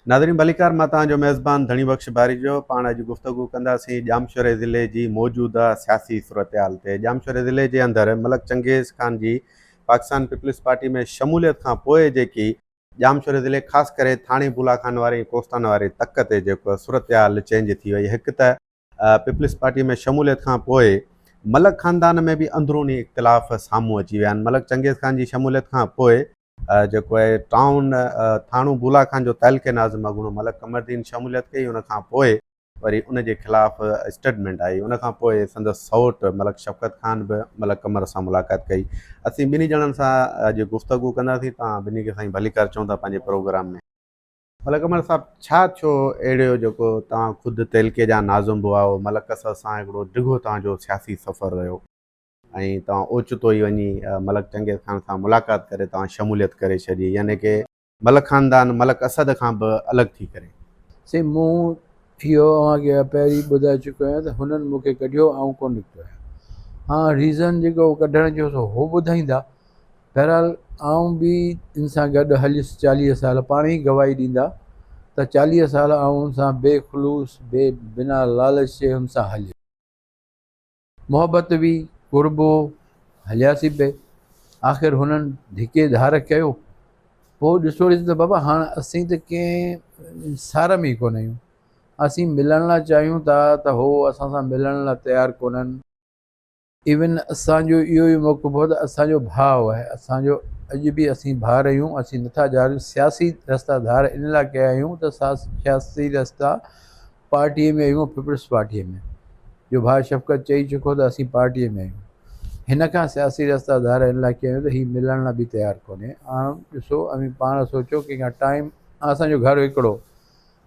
नाज़रीन भलीकार मां तव्हांजो मेज़बान धणी बख़्श बारिजो पाण अॼु गुफ़्तगू कंदासीं जामशोरे ज़िले जी मौजूदा सियासी सूरतहाल ते। जामशोरे ज़िले जे अंदरि मलक चंगेज़ ख़ान जी पाकिस्तान पीपल्स पार्टी में शमूलियत खां पोइ जेकी जामशोरे ज़िले ख़ासि करे थाणे बुलाखान वारी कोस्तान वारी तक ते जेको सूरतहाल चेंज थी वई। हिकु त पीपल्स पार्टी में शमूलियत खां पोइ मलक ख़ानदान में बि अंदरूनी इख़्तिलाफ़ साम्हूं अची विया आहिनि। मलक चंगेज़ ख़ान जी शमूलियत खां पोइ जेको आहे टाउन थाणो बुला खान जो तहलके नाज़िम अॻूणो मलक कमरदीन शमूलियत कई। उनखां पोइ वरी उनजे ख़िलाफ़ स्टेटमेंट आई। उनखां पोइ संदसि सौटु मलक शफ़क़त ख़ान बि मलक कमर सां मुलाक़ात कई। असीं ॿिन्ही ॼणनि सां अॼु गुफ़्तगू कंदासीं। तव्हां ॿिन्ही खे साईं भलीकार चऊं था पंहिंजे प्रोग्राम में। मलक कमर साहिबु, छा थियो अहिड़ो जेको तव्हां ख़ुदि तहलके जा नाज़िम बि आओ, मलक सां हिकिड़ो डिघो तव्हांजो सियासी सफ़र रहियो ऐं तव्हां ओचितो ई वञी मलक चंगेज़ ख़ान सां मुलाक़ात करे तव्हां शमूलियत करे छॾी, यानी कि मलक ख़ानदान मलक असद खां बि अलॻि थी करे। से मूं इहो अव्हांखे पहिरीं ॿुधाए चुको आहियां त हुननि मूंखे कढियो, ऐं कोन निकितो आहियां। हाँ, रीज़न जेको कढण जो सो हो ॿुधाईंदा। बहरहाल आउं बि इन सां गॾु हलियुसि 40 साल, पाण ई गवाही ॾींदा त 40 साल आउं हुन सां बेख़ुलूस बिना लालच जे हुन सां हलियुसि। मोहबत बि, कुर्बो, हलियासीं पिए। आख़िर हुननि धिके धार कयो। पोइ ॾिसो त बाबा हाणे असीं त कंहिं सार में ई कोन आहियूं। असीं मिलण लाइ चाहियूं था त हो असां सां मिलण लाइ तयारु कोन्हनि। इवन असांजो इहो ई मौक़िफ़ो त असांजो भाउ आहे, असांजो अॼु बि असीं भाउर आहियूं। असीं नथा ॼाणूं सियासी रस्ता धार इन लाइ कया आहियूं त सियासी रस्ता पार्टीअ में आहियूं, पीपल्स पार्टीअ में। जो भाउ शफ़क़त चई चुको त असीं पार्टीअ में आहियूं। हिन खां सियासी रस्ता धार इन लाइ कया आहियूं त हीउ मिलण लाइ बि तयारु कोन्हे। ऐं ॾिसो अमीं पाण सोचो कंहिंखां टाइम, असांजो घरु हिकिड़ो,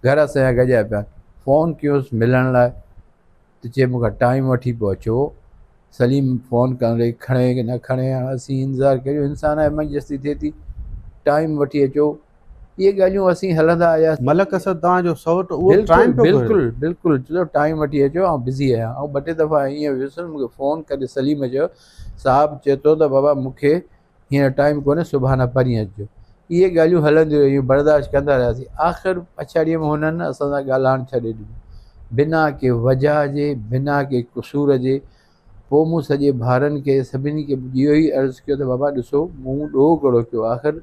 घर असांजा गॼिया पिया। फ़ोन कयोसि मिलण लाइ त चए मूंखां टाइम वठी पोइ अचो। सलीम फ़ोन करे खणे की न खणे, असीं इंतज़ारु कयूं। इंसान एमरजेंसी थिए थी, टाइम वठी अचो। इहे ॻाल्हियूं असीं हलंदा आयासीं। मलक असद तव्हांजो सौटु उहो बिल्कुलु टाइम पियो घुरे? बिल्कुलु बिल्कुलु चयो टाइम वठी अचो, ऐं बिज़ी आहियां। ऐं ॿ टे दफ़ा ईअं वियुसि, मूंखे फ़ोन करे सलीम चयो साहिबु चए थो त बाबा मूंखे हींअर टाइम कोन्हे, सुभाणे परीहं अचिजो। इहे ॻाल्हियूं हलंदियूं रहियूं, बर्दाश्त कंदा रहियासीं। आख़िर पछाड़ीअ में हुननि असां सां ॻाल्हाइणु छॾे ॾिनो, बिना के वजह जे, बिना के क़सूर जे। पोइ मूं सॼे भाउरनि खे सभिनी खे इहो ई अर्ज़ु कयो त बाबा ॾिसो मूं ॾोह कहिड़ो कयो। आख़िर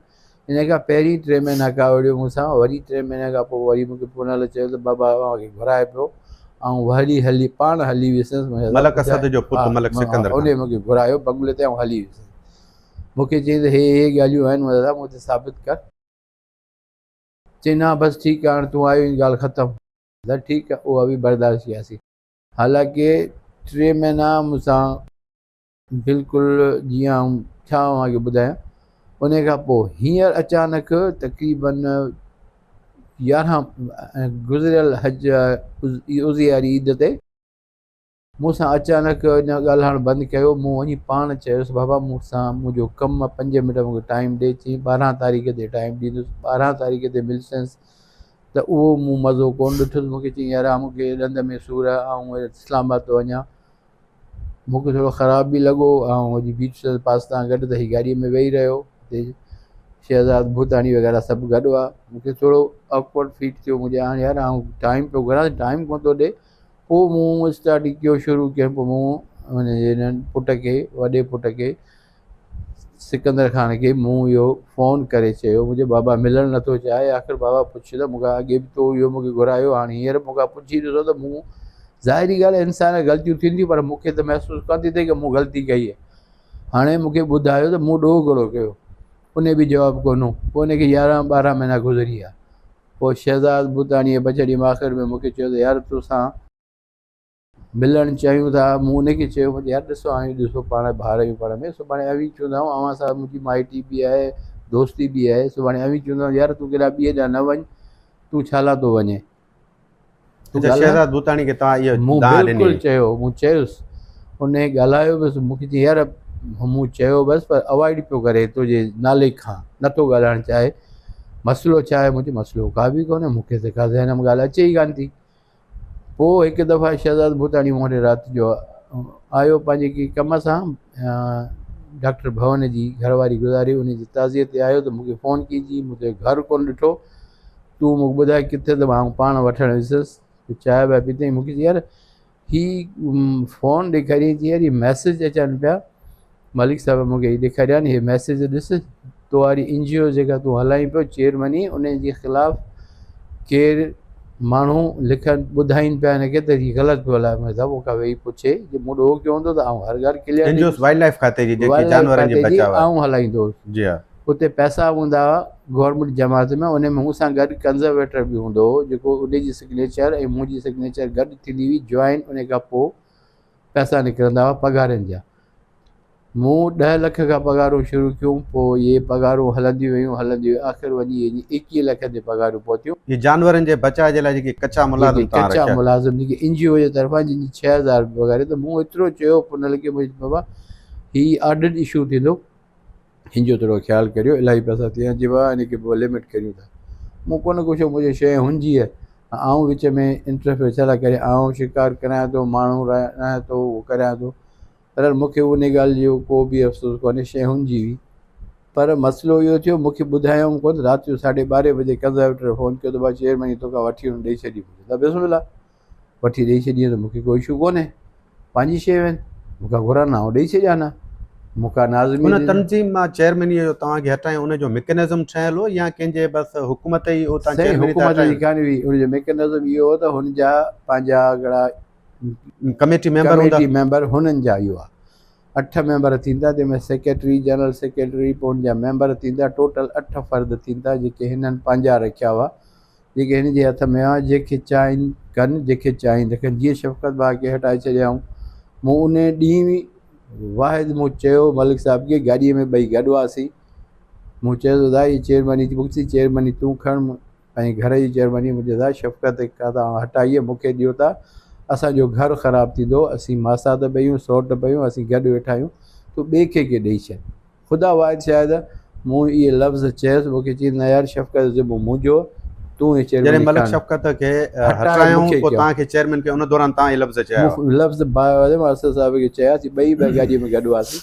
इन खां पहिरीं 3 महीना कावड़ियो मूंसां, वरी 3 महीने खां पोइ वरी मूंखे पुनल चयो त बाबा अव्हांखे घुराए पियो। ऐं हली पाण हली वियुसि मलक असद जो हा, पुटु मलक सिकंदर उन ख़ान। मूंखे घुरायो बंगले ते, ऐं हली वियुसि। मूंखे चई त हे ॻाल्हियूं आहिनि दादा, मूं ते साबित कर। चई न बसि ठीकु आहे, हाणे तूं आयो आहीं, ॻाल्हि ख़तमु। त ठीकु आहे, उहा बि बर्दाश्त कयासीं। हालांकि 3 महीना मूंसां बिल्कुलु जीअं आउं छा अव्हांखे ॿुधायां। उन खां पोइ हींअर अचानक तक़रीबन 11 गुज़िरियल हज उज़ी वारी ईद ते मूंसां अचानक इन ॻाल्हाइणु बंदि कयो। मूं वञी पाण चयोसि बाबा मूंसां मुंहिंजो कमु आहे, 5 मिंट मूंखे टाइम ॾे। चई 12 तारीख़ ते टाइम ॾींदुसि, 12 तारीख़ ते मिलसि। त उहो मूं मज़ो कोन ॾिठुसि। मूंखे चई यार मूंखे ॾंद में सूरु आहे, ऐं इस्लामाबाद थो वञा। मूंखे थोरो ख़राबु बि लॻो, ऐं वरी बीच पास सां गॾु त हीअ गाॾीअ में वेही रहियो। शहज़ाद भूतानी वग़ैरह सभु गॾु आहे। मूंखे थोरो ऑकवर्ड फील थियो। मुंहिंजे हाणे यार आउं टाइम पियो घुरां, टाइम कोन थो ॾे। पोइ मूं स्टार्टिंग कयो, शुरू कयो। पोइ मूं हुनजे हिननि पुट खे, वॾे पुट खे सिकंदर ख़ान खे मूं इहो फ़ोन करे चयो मुंहिंजो बाबा मिलणु नथो चाहे। आख़िर बाबा पुछ त मूंखां अॻे बि तो इहो मूंखे घुरायो, हाणे हींअर मूंखां पुछी ॾिसो त मूं ज़ाहिरी ॻाल्हि आहे इंसान ग़लतियूं थींदियूं, पर मूंखे त महसूसु कोन थी थिए की मूं ग़लती कई आहे। हाणे मूंखे ॿुधायो त मूं ॾोह घणो कयो। उन बि जवाबु कोन्हो। पोइ उनखे 11-12 महीना गुज़री विया। पोइ शहज़ाद भूतानीअ पछाड़ी में आख़िर में मूंखे चयो त यार तोसां मिलणु चाहियूं था। मूं उनखे चयो यार ॾिसो हाणे ॾिसो पाण भाउर आहियूं, पाण में सुभाणे अवी चवंदाऊं अव्हां सां मुंहिंजी माइटी बि आहे, दोस्ती बि आहे। सुभाणे अवी चवंदाऊं यार तूं केॾा ॿिए ॾांहुं न वञ, तूं छा लाइ थो वञे, तूं अच्छा, ॻाल्हाए। शहज़ाद भूतानी खे तव्हां इहो मूं दांह ॾिनी? बिल्कुलु चयो, मूं चयुसि। उन ॻाल्हायो बसि। मूंखे चई यार मूं चयो बसि, पर अवॉइड पियो करे तुंहिंजे नाले खां, नथो ॻाल्हाइणु चाहे। मसइलो छा आहे? मुंहिंजो मसइलो का बि कोन्हे, मूंखे त का ज़हन में ॻाल्हि अचे ई कोन थी। पोइ हिकु दफ़ा शहज़ाद भूतानी मूं वटि राति जो आयो पंहिंजे कंहिं कम सां, डॉक्टर भवन जी घरवारी गुज़ारी, उनजी ताज़ियत ते आयो त मूंखे फ़ोन कई। जी मूंखे घरु कोन ॾिठो, तूं मूंखे ॿुधाए किथे, त मां पाण वठणु वियुसि, चांहि बांहि पीतई। मूंखे चई यार ही फ़ोन ॾेखारियईं, चई यार ही मैसेज अचनि पिया, मलिक साहिब मूंखे हीअ ॾेखारिया नी, हे मैसेज ॾिस, तो वारी NGO जेका तूं हलाईं पियो चेयरमनी, उन जे ख़िलाफ़ु केरु माण्हू लिखनि ॿुधाइनि पिया हिनखे त हीअ ग़लति पियो हलाए। मैं दफ़ो खां वेही पुछे, जे मूं ॾोह कयो हूंदो त आउं हर ॻाल्हि क्लियर NGOs वाइल्ड लाइफ खाते जी जेकी जानवरनि जे बचाव आहे। आउं हलाईंदो हुउसि। जी हा। उते पैसा हूंदा हुआ गवर्नमेंट जमात में, उन में मूं सां गॾु कंज़र्वेटर बि हूंदो हो, जेको उन जी सिग्नेचर ऐं मुंहिंजी सिग्नेचर गॾु थींदी हुई जॉइन। उन खां पोइ पैसा निकिरंदा हुआ पघारनि जा। मूं 10 लख खां पघारूं शुरू कयूं, पोइ इहे पघारूं हलंदियूं वियूं, आख़िर वञी 21 लख ते पघारूं पहुतियूं। ये जानवरनि जे बचाव जे लाइ जेके कचा मुलाज़िम तव्हां कचा रखिया। मुलाज़िम जेके NGO जे तरफ़ां, जिन 6000 पघार, त मूं एतिरो चयो पोइ न लॻे मुंहिंजे बाबा हीउ ऑडिट इशू थींदो, हिन जो थोरो ख़्यालु करियो, इलाही पैसा थी विया, जी बाबा हिनखे पोइ लिमिट करियूं था। मूं कोन कुझु, मुंहिंजी शइ हुनजी आहे, आउं विच में इंटरफेयर छा था करे, आउं शिकार करायां थो, माण्हू रहां थो, उहो करायां थो, पर मूंखे उन ॻाल्हि जो को बि अफ़सोस कोन्हे, शइ हुनजी हुई। पर मसइलो इहो थियो, मूंखे ॿुधायूं कोन, राति जो 12:30 बजे कंज़र्वेटर फ़ोन कयो त भाई चेयरमैन तोखां वठी वञी ॾेई छॾी। त बिस्मिल्लाह वठी ॾेई छॾी, त मूंखे कोई इशू कोन्हे, पंहिंजी शयूं आहिनि, मूंखां घुरनि आउं ॾेई छॾिया न, मूंखां नाज़मी उन तनज़ीम मां चेयरमैनीअ जो तव्हांखे हटायूं, उनजो मैकेनिज़म ठहियल हो या कंहिंजे बसि हुकूमत ई हो तव्हां सही चेयरमैनी हुकूमत जी हटायूं? कान हुई। उनजो मैकेनिज़म इहो हो त हुनजा पंहिंजा हिकिड़ा कमेटी मेंबर हूंदा? कमेटी मेंबर हुननि जा इहो आहे, 8 मेंबर थींदा, जंहिंमें सेक्रेटरी, जनरल सेक्रेटरी, पोइ हुनजा मेंबर थींदा, टोटल 8 फ़र्द थींदा, जेके हिननि पंहिंजा रखिया हुआ, जेके हिन जे हथ में आहे, जंहिंखे चाहिनि कनि, जंहिंखे चाहिनि रखनि। जीअं शफ़क़त भाउ खे हटाए छॾियाऊं, मूं उन ॾींहुं वाहिद मूं चयो मलिक साहिब खे, गाॾीअ में ॿई गॾु हुआसीं, मूं चयो त दादा हीअ चेयरमनी मुक्ति चेयरमनी तूं खण, पंहिंजे घर जी चेयरमनी। मुंहिंजे दादा शफ़क़त का तव्हां हटाइए, मूंखे ॾियो था, असांजो घरु ख़राबु थींदो, असीं मासात पियूं, सौट पियूं, असीं गॾु वेठा आहियूं, तूं ॿिए खे ॾेई छॾ। ख़ुदा वाहिद शायदि मूं इहे लफ़्ज़ चयसि, मूंखे चई न यार शफ़क़त ज़िम्मो मुंहिंजो, तूं ही जॾहिं चेयरमनी मलिक खण। शफ़क़त खे हटाए हटायूं मूंखे पोइ कयो। तव्हांखे चेयरमैन खे उन दौरान तव्हां इहे लफ़्ज़ चया हुआ? लफ़्ज़ मां असद साहिब खे चयासीं, ॿई गाॾीअ में गॾु हुआसीं।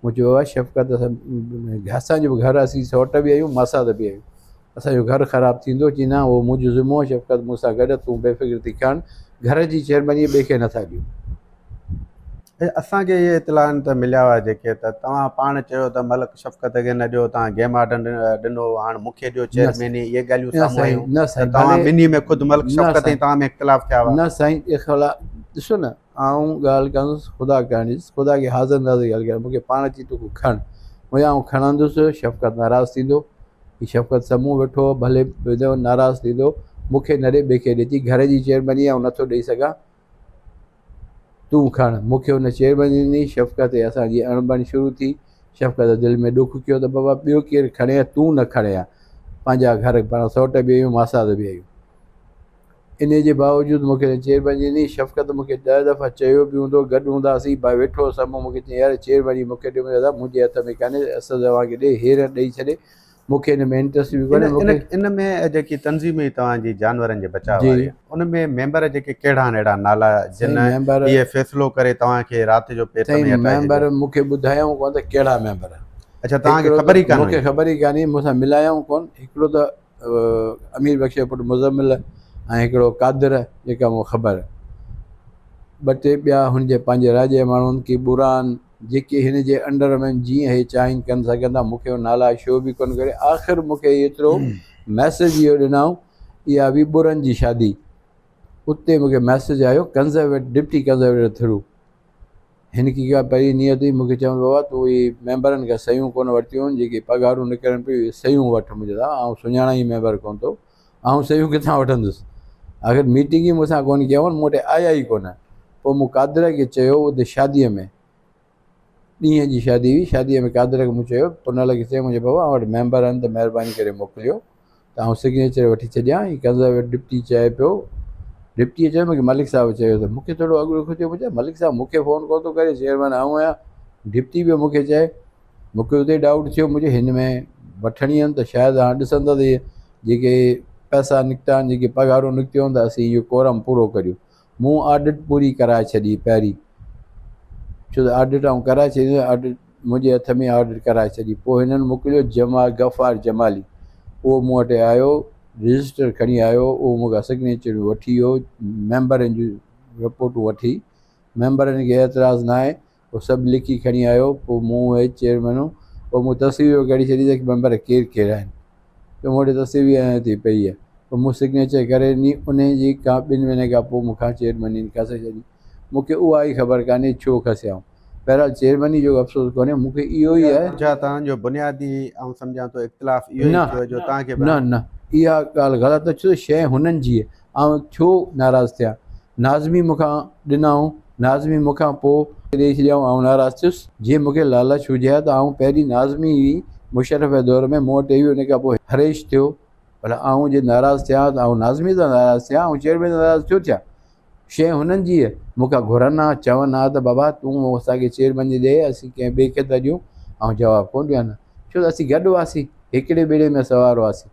मूं चयो आहे शफ़क़त असांजो घरु, असीं सौट बि आहियूं, मासात बि आहियूं, असांजो घरु ख़राबु थींदो, चई न उहो मुंहिंजो ज़िम्मो, शफ़क़त मूंसां गॾु, तूं बेफ़िक्र थी खण, घर जी चेयरमनी ॿिए खे नथा ॾियूं। असांखे इहे इतलान त मिलिया हुआ जेके, त तव्हां पाण चयो त मलिक शफ़क़त खे न ॾियो, तव्हां गेमाडन ॾिनो, हाणे मूंखे ॾियो चेयरमैनी, इहे ॻाल्हियूं न साम्हूं साईं, आयूं, न त साईं, तव्हां भले ॿिन्ही में ख़ुदि मलिक न शफ़क़त ऐं साईं, तव्हां में इख़्तिलाफ़ थिया हुआ? न साईं, ॾिसो न, आउं ॻाल्हि कंदुसि ख़ुदा करणीसि, ख़ुदा खे हाज़िर नाज़िर ॻाल्हि कर, मूंखे पाण अची तूं खण, मुंहिंजा आउं खणंदुसि, शफ़क़त नाराज़ थींदो, हीउ शफ़क़त साम्हूं वेठो भले नाराज़ थींदो, मूंखे न ॾे, ॿिए खे ॾे, घर जी चेयरमनी आहे, नथो ॾेई सघां, तूं खण। मूंखे हुन चेयरमनी ॾिनी, शफ़क़त असांजी अणबण शुरू थी, शफ़क़त दिलि में ॾुख कयो त बाबा ॿियो केरु खणे, तूं न खणे आ, पंहिंजा घर पाण सौट बि आहियूं, मासात बि आहियूं। इन जे बावजूदि मूंखे चेयरमनी ॾिनी। शफ़क़त मूंखे 10 दफ़ा चयो बि हूंदो, गॾु हूंदासीं, भाई वेठो साम्हूं, मूंखे चई यार चेयरमनी मूंखे ॾियो, दादा मुंहिंजे हथ में कान्हे, असद खे ॾे, हीअर ॾेई छॾे, मूंखे हिन में इंट्रस्ट बि कोन्हे। मूंखे इन में जेकी तंज़ीम हुई तव्हांजी जानवरनि जे बचाव जी वारी, उन में मेंबर जेके कहिड़ा आहिनि अहिड़ा नाला जिन मेंबर, इहे फ़ैसिलो करे तव्हांखे राति जो पेट साईं में हटाए छॾियो? मेंबर मूंखे ॿुधायूं कोन त कहिड़ा मेंबर, अच्छा, तव्हांखे हिकिड़ो ख़बर ई त कान मूंखे हुई? ख़बर ई कान्हे, मूंसां मिलायूं कोन। हिकिड़ो त अमीर बख़्श जो पुटु मुज़मिल ऐं हिकिड़ो कादिर, जेका मूंखे ख़बर, 2-3 ॿिया हुनजे पंहिंजे राज्य जे माण्हुनि खे बुरान, जेके हिन जे अंडर में जीअं हे चाहिनि कनि सघंदा, मूंखे उहो नाला शो बि कोन करे। आख़िर मूंखे एतिरो मैसेज इहो ॾिनऊं, इहा बि बुरनि जी शादी, उते मूंखे मैसेज आयो डिप्टी कंज़र्वेटर थ्रू, हिन की का पहिरीं नियत हुई, मूंखे चवनि बाबा तूं इहे मेंबरनि खां सयूं कोन वरितियूं आहिनि, जेके पघारूं निकिरनि पियूं, सयूं वठि। मुंहिंजो आउं सुञाणा ई मेंबर कोन थो, आउं सयूं किथां वठंदुसि, अगरि मीटिंग ई मूंसां कोन कयूं, मूं वटि आया ई कोन। पोइ मूं कादिर खे चयो, उते शादीअ में, ॾींहं जी शादी हुई, शादीअ में कादिर खे मूं चयो, पोइ न लॻे चयो मुंहिंजे बाबा वटि मेंबर आहिनि, त महिरबानी करे मोकिलियो, त आउं सिग्नेचर वठी छॾियां। हीअ कंज़र्वेटर डिप्टी चए पियो, डिप्टीअ चयो मूंखे मलिक साहिब चयो, त मूंखे थोरो अॻिलो थियो, मुंहिंजो मलिक साहिब मूंखे फ़ोन कोन थो करे, चेयरमैन आऊं आहियां, डिप्टी बि मूंखे चए। मूंखे उते डाउट थियो, मुंहिंजे हिन में वठणी आहिनि, त शायदि हाणे ॾिसंदा त जेके पैसा निकिता आहिनि, जेके पघारूं निकितियूं आहिनि, त असीं इहो कोरम पूरो करियूं। मूं ऑडिट पूरी कराए छॾी पहिरीं, छो त ऑडिट आऊं कराए छॾी, ऑडिट मुंहिंजे हथ में ऑडिट कराए छॾी। पोइ हिननि मोकिलियो गफ़ार जमाली, उहो मूं वटि आयो, रजिस्टर खणी आयो, उहो मूंखां सिग्नेचर वठी वियो, मेंबरनि जूं रिपोर्टूं वठी, मेंबरनि खे एतिराज़ु न आहे, उहो सभु लिखी खणी आयो। पोइ मूं एज चेयरमैन पोइ मूं तस्वीर कढी छॾी त मेंबर केरु केरु आहिनि, त मूं वटि तस्वीर ऐं थी पई आहे। पोइ मूं सिग्नेचर करे ॾिनी, उन जी का 2 महीने खां पोइ मूंखां चेयरमैनी खसे छॾी। मूंखे उहा ई ख़बर कान्हे छो खसियाऊं, बहरहाल चेयरमैनी जो अफ़सोस कोन्हे, मूंखे इहो ई आहे। छा तव्हांजो बुनियादी ऐं सम्झां थो इख़्तिलाफ़ इहो ई थियो जो तव्हांखे न इहा ॻाल्हि ग़लति आहे, छो शइ हुननि जी आहे, छो नाराज़ु थिया। नाज़मी मूंखां ॾिनऊं, नाज़मी मूंखां पोइ ॾेई छॾियऊं, नाराज़ु थियुसि। जीअं मूंखे लालच हुजे हा त पहिरीं नाज़मी हुई मुशर्रफ जे दौर में, मूं वटि हुई, उन खां पोइ हरेश थियो, पर जे नाराज़ु थिया त नाज़मी सां नाराज़ु थिया, चेयरमैन सां नाराज़ु छो थिया। शइ हुननि जी आहे, मूंखां घुरनि हा, चवनि हा त बाबा तूं असांखे चेयरमैनी ॾे, असीं कंहिं ॿिए खे था ॾियूं, जवाबु कोन ॾियनि, छो त असीं गॾु हुआसीं, हिकिड़े ॿेड़े में सवार हुआसीं।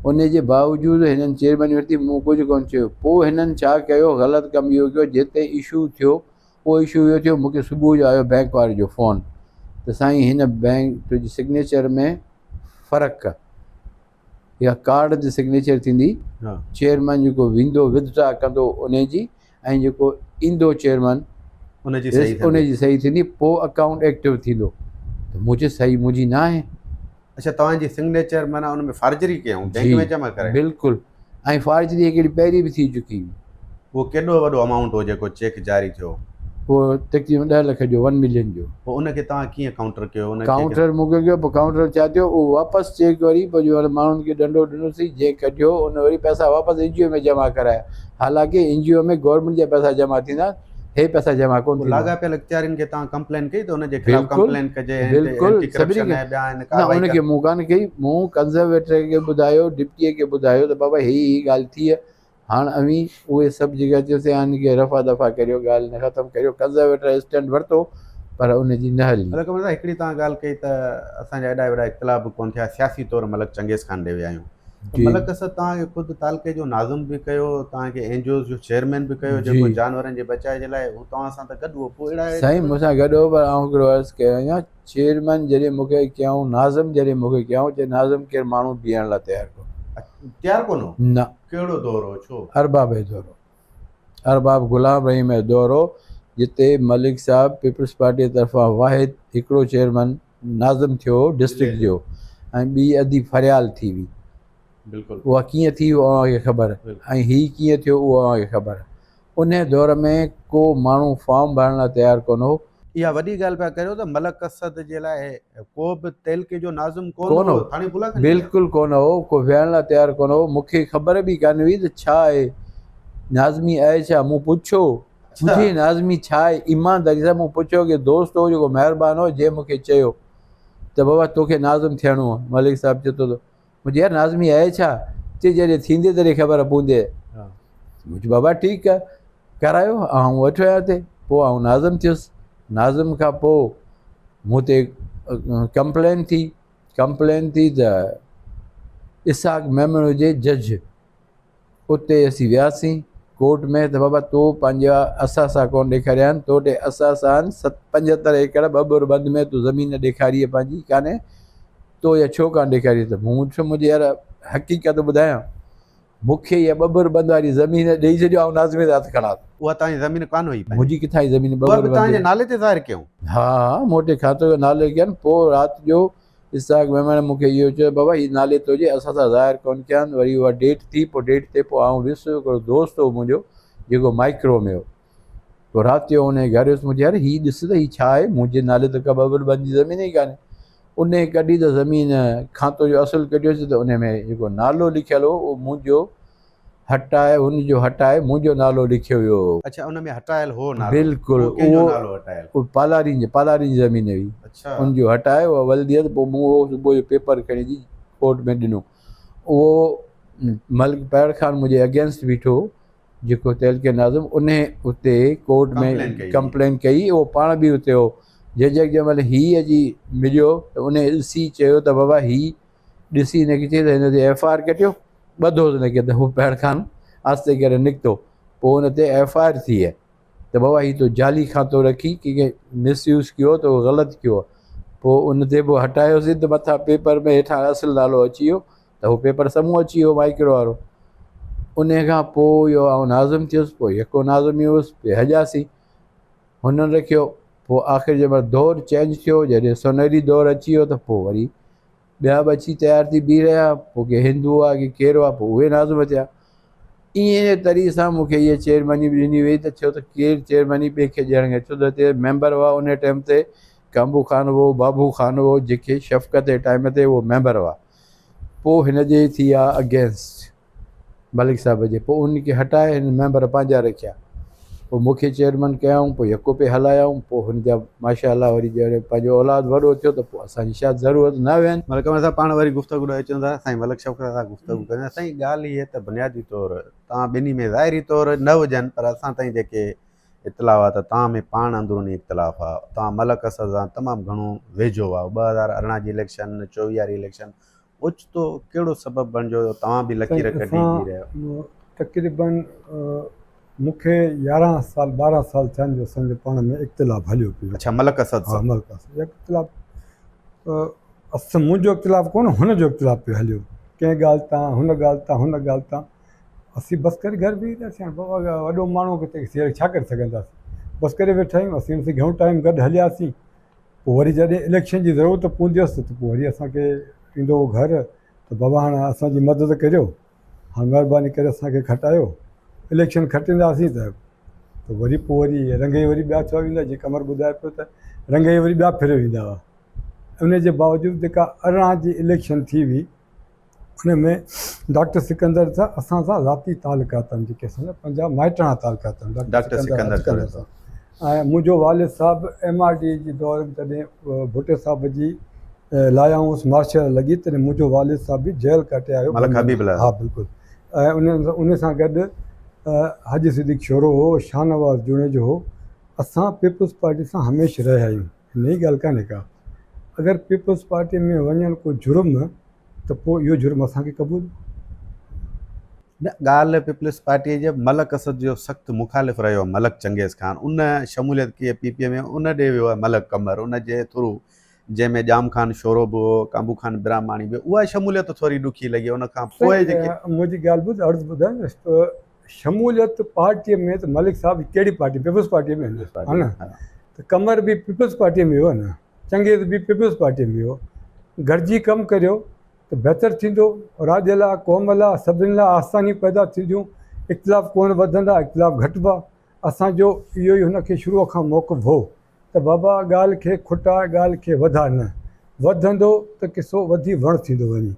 उन जे बावजूदि हिननि चेयरमैनी वरिती, मूं कुझु कोन चयो। पोइ हिननि छा कयो, ग़लति कमु इहो कयो, जिते इशू थियो उहो इशू इहो थियो, मूंखे सुबुह जो आयो बैंक वारे जो फ़ोन त साईं हिन बैंक तुंहिंजी सिग्नेचर में फ़र्क़ु आहे, इहा कार्ड ते सिग्नेचर थींदी, चेयरमैन जेको वेंदो विदड्रा कंदो उन जी, ऐं जेको ईंदो चेयरमैन उनजी सही थींदी, पोइ अकाउंट एक्टिव थींदो। त मुंहिंजी सही मुंहिंजी न आहे। अच्छा, तव्हांजी सिग्नेचर माना उन में फ़र्ज़री कयूं, बैंक में जमा करे? बिल्कुलु, ऐं फ़र्ज़री हिकिड़ी पहिरीं बि थी चुकी हुई। उहो केॾो वॾो अमाउंट हो जेको चेक जारी थियो? उहो तक़रीबन 10 लख जो, 1 मिलियन जो। पोइ उनखे तव्हां कीअं काउंटर कयो? काउंटर मूंखे कयो, पोइ काउंटर छा थियो, उहो वापसि चेक वरी पोइ जो माण्हुनि खे डंडो ॾिनोसीं, जंहिं कढियो उन वरी पैसा वापसि NGO में जमा कराया। हालांकि NGO में गवर्नमेंट जा पैसा जमा थींदा, हे पैसा जमा कोन थींदा। लाॻापियल इख़्तियारियुनि खे तव्हां कंप्लेन कई त उनजे ख़िलाफ़ कंप्लेन कजे? बिल्कुलु, उनखे मूं कान कई, मूं कंज़र्वेटर खे ॿुधायो, डिप्टीअ खे ॿुधायो त बाबा हीअ ॻाल्हि थी आहे। हाणे अवी उहे सभु जेका चयोसीं हाणे खे रफ़ा दफ़ा करियो, ॻाल्हि न ख़तमु करियो। कंज़र्वेटर स्टैंड वरितो पर उनजी न हली। मतिलबु हिकिड़ी तव्हां ॻाल्हि कई त असांजा एॾा वॾा इख़्तिलाफ़ कोन थिया, सियासी तौरु मलिक चंगेज़ खान ॾे विया आहियूं। मलिक असद तव्हांखे ख़ुदि तालके जो नाज़िम बि कयो, तव्हांखे NGO जो चेयरमैन बि कयो, जेको जानवरनि जे बचाव जे लाइ, हू तव्हां सां त गॾु हो। पोइ अहिड़ा साईं मूंसां गॾु हो, पर हिकिड़ो अर्ज़ु कयो अञा, चेयरमैन जॾहिं मूंखे कयऊं, नाज़िम जॾहिं मूंखे कयऊं, चए नाज़िम केरु माण्हू बीहण लाइ तयारु कोन हो? न। कहिड़ो दौर हो? छो? अरबाब जो दौर हो, अरबाब गुलाम रहीम जो दौर हो, जिते मलिक साहब पीपल्स पार्टी जे तरफ़ां वाहिद हिकिड़ो चेयरमैन नाज़िम थियो डिस्ट्रिक्ट जो, ऐं ॿी अधी फरियाल थी हुई। बिल्कुलु, उहा कीअं थी उहा अव्हांखे ख़बर, ऐं हीअ कीअं थियो उहो अव्हांखे ख़बर। उन दौर में को माण्हू फॉर्म भरण लाइ तयारु कोन हो। इहा वॾी ॻाल्हि पिया करियो त मलिक असद जे लाइ को बि तेलके जो नाज़िम कोन हो? बिल्कुलु कोन हो, को विहण लाइ तयारु कोन हो। मूंखे ख़बर बि कान हुई त छा आहे नाज़मी आहे छा। मूं पुछो, मुंहिंजी नाज़मी छा आहे, ईमानदारी सां मूं पुछो कि दोस्त हो जेको महिरबानी हो, जंहिं मूंखे चयो त बाबा तोखे नाज़िम थियणो आहे। मलिक साहिबु चए थो मुंहिंजी यार नाज़मी आहे छा, चए जॾहिं थींदे तॾहिं ख़बर पवंदी। मुंहिंजो बाबा ठीकु आहे, करायो, ऐं वठी विया हुते। पोइ आउं नाज़िम थियुसि। नाज़िम खां पोइ मूं ते कंप्लेन थी त इसाक मेमन हुजे जज, उते असीं वियासीं कोर्ट में त बाबा तो पंहिंजा असासा कोन ॾेखारिया आहिनि, तो वटि असासा आहिनि 75 एकड़ 2 बुरबंद में, तूं ज़मीन ॾेखारी आहे पंहिंजी कान्हे, तो इहा छो कान ॾेखारी? त मूं चयो मुंहिंजी यार हक़ीक़त ॿुधायां, मूंखे इहा 2 बुरबंद वारी ज़मीन ॾेई छॾियो, ऐं नाज़िम ते हथु खणा। उहा तव्हांजी ज़मीन कान हुई? मुंहिंजी किथां जी ज़मीन? 2 बुरबंद तव्हांजे नाले ते ज़ाहिर कयूं? हा, मूं वटि खातो जो नालो कयनि। पोइ राति जो इसाक मेमन मूंखे इहो चयो बाबा हीअ नाले तुंहिंजे असां सां ज़ाहिर कोन कया आहिनि। वरी उहा डेट थी, पोइ डेट ते पोइ आउं वियुसि, हिकिड़ो दोस्त हो मुंहिंजो जेको माइक्रो में हो। पोइ राति जो उन घर वियुसि, मुंहिंजी यार हीअ ॾिस त हीअ छा आहे, मुंहिंजे नाले त का 2 बुरबंद जी ज़मीन ई कान्हे। उन कढी त ज़मीन खातो जो असुलु कढियोसीं, त उन में जेको नालो लिखियलु हो उहो मुंहिंजो हटाए, हुनजो हटाए मुंहिंजो नालो लिखियो हुयो। अच्छा, उन में हटायल हो नालो? बिल्कुलु, उहो पालारी जी ज़मीन हुई। अच्छा, उनजो हटाए उहा वल्दियत। पोइ मूं उहो सुबुह जो पेपर खणी अची कोर्ट में ॾिनो। उहो मलिक पैर ख़ान मुंहिंजे अगेंस्ट बीठो, जेको तेलके नाज़िम, उन उते कोर्ट में कंप्लेन कई। उहो पाण बि उते हो। जज जंहिं महिल हीअ अची मिलियो त उन ॾिसी चयो त बाबा हीअ ॾिसी हिनखे चई त हिन ते FIR कटियो, ॿधोसि हिनखे। त हू पैर ख़ान आस्ते करे निकितो। पोइ हुन ते FIR थी आहे त बाबा हीअ तो जाली खातो रखी कंहिंखे मिसयूज़ कयो त उहो ग़लति कयो आहे। पोइ उन ते पोइ हटायोसीं त मथां पेपर में हेठां असुलु नालो अची वियो। त उहो पेपर साम्हूं अची वियो माइक्रो वारो। उन खां पोइ इहो आउं नाज़िम थियुसि, पोइ यको नाज़िम ई हुयुसि, पोइ हजासी हुननि रखियो। पोइ आख़िर जंहिंमहिल दौरु चेंज थियो, जॾहिं सोनेरी दौरु अची वियो, त पोइ वरी ॿिया बि अची तयारु थी बीह रहिया, पोइ के हिंदू आहे की केरु आहे, पोइ उहे नाज़िम थिया। ईअं तरीक़े सां मूंखे इहा चेयरमैनी बि ॾिनी वई, त थियो त केरु चेयरमैनी ॿिए खे ॾियणु खे, छो त हिते मेंबर हुआ उन टाइम ते कांबू ख़ान हुओ, बाबू ख़ान हुओ, जेके शफ़क़त जे टाइम ते उहो मेंबर हुआ। पोइ हिन जे थी आहे अगेंस्ट मलिक साहिब जे, पोइ उनखे हटाए हिन मेंबर पंहिंजा रखिया। पोइ मूंखे चेयरमैन कयऊं, पोइ यको पे हलायऊं, पोइ हुनजा माशाअल्लाह वरी जॾहिं पंहिंजो औलाद वॾो थियो त पोइ असांजी छा ज़रूरत न वेन। मलिक कमर साहिब पाण वरी गुफ़्तगू ॾे चवंदा साईं मलिक शफ़क़त सां गुफ़्तगू कंदा। साईं ॻाल्हि इहे त बुनियादी तौरु तव्हां ॿिन्ही में ज़ाहिरी तौरु न हुजनि, पर असां ताईं जेके इतलाउ आहे त तव्हां में पाण अंदरूनी इख़्तिलाफ़ आहे। तव्हां मलिक असद सां तमामु घणो वेझो आहे। 2018 जी इलेक्शन, 24 वारी इलेक्शन, ओचितो कहिड़ो सबबु बणिजो तव्हां बि लकीर कढी रहिया आहियो? तक़रीबन मूंखे 11 साल 12 साल थियनि जो असांजो पाण में इख़्तिलाफ़ु हलियो पियो। अच्छा, मलिक असद हा, सां? मलिक असद इख़्तिलाफ़ु मुंहिंजो इख़्तिलाफ़ु कोन, हुनजो इख़्तिलाफ़ु पियो हलियो। कंहिं ॻाल्हि तां, हुन ॻाल्हि तां, हुन ॻाल्हि तां असीं बसि करे घर बीह रहियासीं। बाबा वॾो माण्हू किथे छा करे सघंदासीं, बसि करे वेठा आहियूं। असीं हुनसीं घणो टाइम गॾु हलियासीं। पोइ वरी जॾहिं इलेक्शन जी ज़रूरत पवंदी हुअसि त पोइ वरी असांखे ईंदो हो घर, त बाबा हाणे असांजी मदद करियो, हाणे महिरबानी करे असांखे खटायो। इलेक्शन खटींदासीं त वरी पोइ वरी रंग ई वरी ॿिया चओ वेंदा, जीअं कमर ॿुधाए पियो त रंग ई वरी ॿिया फिरियो वेंदा हुआ। उन जे बावजूदि जेका 18 जी इलेक्शन थी हुई, उन में डॉक्टर सिकंदर सां असां सां ज़ाती तालुकात आहिनि, जेके असांजा पंहिंजा माइटाणा तालुकात आहिनि डॉक्टर सिकंदर सां। ऐं मुंहिंजो वालिद साहिबु MRD जी दौर में जॾहिं भुट्टो साहिब जी लायाऊंसि मार्शल लॻी, तॾहिं मुंहिंजो वालिद साहिब बि जेल कटे आयो। मलिक हबीबुल्लाह? हा, बिल्कुलु। ऐं उन सां गॾु हाजी सिद्दीक़ शोरो हो, शाहनवाज़ जुड़ेजो हो। असां पीपल्स पार्टी सां हमेशह रहिया आहियूं, हिन ई ॻाल्हि कान्हे का। अगरि पीपल्स पार्टी में वञनि को जुर्म, त पोइ इहो जुर्म असांखे क़बूल। न, ॻाल्हि पीपल्स पार्टीअ जे मलिक असद जो सख़्तु मुखालिफ़ रहियो मलिक चंगेज़ ख़ान। उन शमूलियत की PPM में उन ॾे वियो आहे मलिक कमर, उन जे थ्रू, जंहिंमें जाम ख़ान शोरो बि हो, काबू ख़ान बिरामाणी बि। उहा शमूलियत थोरी ॾुखी लॻी। उन खां पोइ जेके मुंहिंजी ॻाल्हि ॿुध, अर्ज़ु ॿुधाए, शमूलियत पार्टीअ में त मलिक साहिब कहिड़ी पार्टी, पीपल्स पार्टीअ में हा न, त कमर बि पीपल्स पार्टीअ में हो न, चंगेज़ बि पीपल्स पार्टीअ में हो। गॾिजी कमु करियो त बहितरु थींदो, राज्य लाइ, क़ौम लाइ, सभिनी लाइ आसानी पैदा थींदियूं। इख़्तिलाफ़ कोन वधंदा, इख़्तिलाफ़ घटिबा। असांजो इहो ई हुनखे शुरूअ खां मौक़िफ़ हो त बाबा ॻाल्हि खे खुटाए, ॻाल्हि खे वधा न, वधंदो त किसो वधी वण थींदो वञी,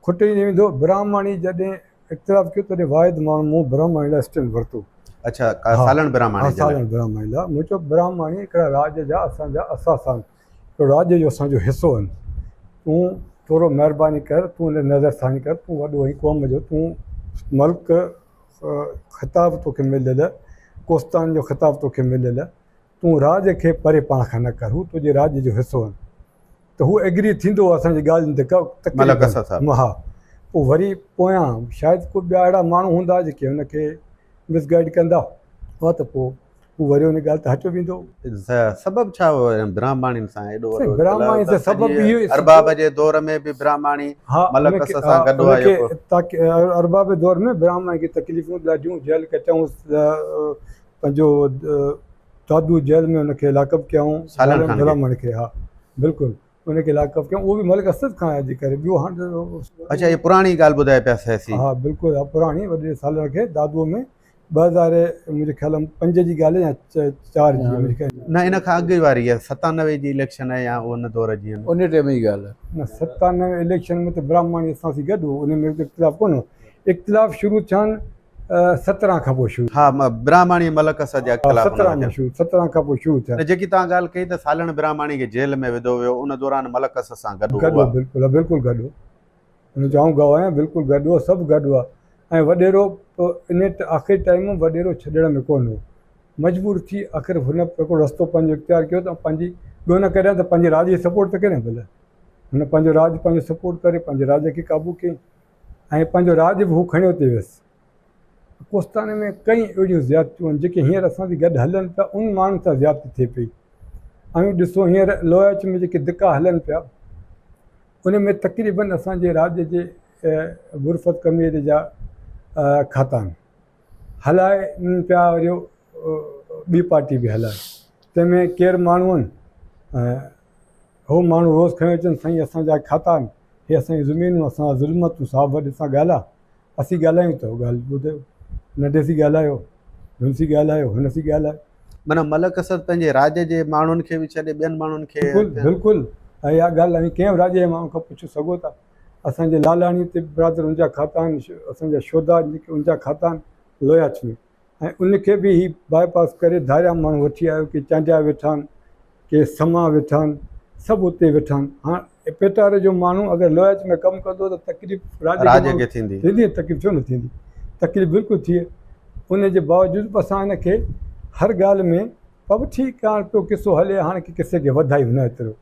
खुटे वेंदो। ब्राह्मणी जॾहिं इख़्तिलाफ़ कयो तॾहिं वाहिद माण्हू मूं ब्राह्मणी लाइ स्टैंड वरितो। अच्छा, सालण बिरामाणी? सालण बिरामाणी लाइ मुंहिंजो ब्राह्मणी हिकिड़ा राज जा असांजा असास आहिनि, राज्य जो असांजो हिसो आहिनि। तूं थोरो महिरबानी कर, तूं नज़रसानी कर, तूं वॾो आहीं क़ौम जो, तूं मुल्क ख़िताब तोखे मिलियल, कोस्तान जो ख़िताब तोखे मिलियल, तूं राज खे परे पाण खां न कर, हू तुंहिंजे राज्य जो हिसो आहिनि। त हू एग्री थींदो असांजी ॻाल्हियुनि ते। हा, पोइ वरी पोयां शायदि को ॿिया अहिड़ा माण्हू हूंदा जेके हुनखे मिसगाइड कंदा हुआ, त पोइ हू वरी हुन ॻाल्हि ते हटियो वेंदो। सबबु छा हो ब्राह्मणी सां एॾो वॾो? ब्राह्मणी सां सबबु इहो, अरबाब जे दौर में बि ब्राह्मणी मलिक असद सां गॾु आयो। ताकी अरबाब जे दौर में ब्राह्मणी खे तकलीफ़ूं ॾाढियूं, जेल कटियऊं, पंहिंजो दादू जेल में हुनखे लाकअप कयऊं ब्राह्मण खे। हा, बिल्कुलु, उनखे लाकअप कयऊं, उहो बि मलिक असद खां अची करे। ॿियो हाणे अच्छा, ये पुराणी ॻाल्हि ॿुधाए पिया सैसी? हा, बिल्कुलु, हा, पुराणी। वॾे सालण खे दादूअ में 2000 मुंहिंजे ख़्याल में 5 जी ॻाल्हि या 4 जी न, इन खां अॻु वारी आहे 97 जी इलेक्शन आहे या उन दौर जी? उन टाइम जी ॻाल्हि आहे। न, 97 इलेक्शन में त ब्राह्मणी असां सां गॾु हो, उन में इख़्तिलाफ़ कोन हो। इख़्तिलाफ़ शुरू थियनि 17 खां पोइ शुरू। हा, ब्राह्मणी मलिक असद जा इख़्तिलाफ़ 17 खां पोइ शुरू थिया। जेकी तव्हां ॻाल्हि कई त सालण बिरामाणी खे जेल में विधो वियो, उन दौरान मलिक असद सां गॾु? बिल्कुलु, बिल्कुलु गॾु। हुन जाऊं गवाह आहियां, बिल्कुलु गॾु हो, सभु गॾु आहे। ऐं वॾेरो इन आख़िरी टाइम में वॾेरो छॾण में कोन हो, मजबूर थी आख़िर हुन हिकिड़ो रस्तो पंहिंजो इख़्तियार कयो त पंहिंजी ॿियो न करियां त पंहिंजे राज जी सपोर्ट त करियां भले। हुन पंहिंजो राज पंहिंजो सपोर्ट करे पंहिंजे राज खे क़ाबू कयईं ऐं पंहिंजो राज बि हू खणियो थी वियुसि। कोस्ताने में कई अहिड़ियूं ज़्यादतियूं आहिनि जेके हींअर असांजी गॾु हलनि पिया, उन माण्हुनि सां ज़्यादती थिए पई। ऐं ॾिसो हींअर लोयाच में जेके धिका हलनि पिया, उन में तक़रीबन असांजे राज्य जे गुरफत कमेटी जा खाता आहिनि हलाए पिया वरी ॿी पार्टी बि हलाए तंहिंमें केरु माण्हू आहिनि हो माण्हू रोज़ु खणी अचनि साईं असांजा खाता आहिनि हे असांजी ज़मीनूं असां ज़ुल्मतूं साहब वटि सां ॻाल्हाए असीं ॻाल्हायूं त ॻाल्हि ॿुधो नंढे सी ॻाल्हायो हुन सी ॻाल्हायो हुन सी ॻाल्हायो माना मलक असद पंहिंजे राज जे माण्हुनि खे बि छॾे ॿियनि माण्हुनि खे बिल्कुलु बिल्कुलु ऐं इहा ॻाल्हि कंहिं बि राज्य जे माण्हू खां पुछी सघो था असांजे लालाणी ते ब्रादर उनजा खाता आहिनि असांजा शोधा जेके उनजा खाता आहिनि लोयाच में ऐं उनखे बि ही बाईपास करे धारिया माण्हू वठी आयो की चांडिया वेठा आहिनि के समा वेठा आहिनि सभु उते वेठा आहिनि हाणे पेटारे जो माण्हू अगरि लोयाच में कमु कंदो त तकलीफ़ राज खे थींदी तकलीफ़ छो न थींदी तकलीफ़ बिल्कुलु थिए उनजे बावजूदि बि असां हिनखे हर ॻाल्हि में बाबा ठीकु आहे पोइ किसो हले हाणे की किसे खे वधायूं न एतिरो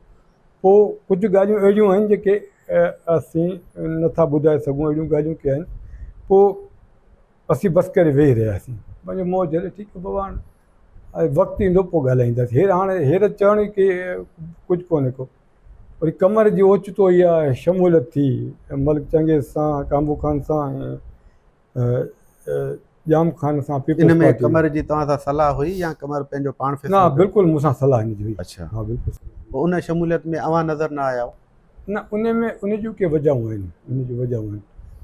पोइ कुझु ॻाल्हियूं अहिड़ियूं आहिनि जेके असीं नथा ॿुधाए सघूं अहिड़ियूं ॻाल्हियूं की आहिनि पोइ असीं बसि करे वेही रहियासीं पंहिंजो मौज हले ठीकु आहे बाबा हाणे वक़्तु ईंदो पोइ ॻाल्हाईंदासीं हेर हाणे हेर चवण की कुझु कोन्हे को वरी कमर जी ओचितो इहा शमूलियत थी मलिक चंगेज़ सां कांबू खान सां ऐं जाम खान सां इन में कमर जी तव्हां सां सलाह हुई या कमर पंहिंजो पाण न बिल्कुलु मूंसां सलाह हिनजी हुई अच्छा हा बिल्कुलु उन शमूलियत में अवां नज़र न आया न उन में उन जूं के वजहूं आहिनि उन जूं वजहूं आहिनि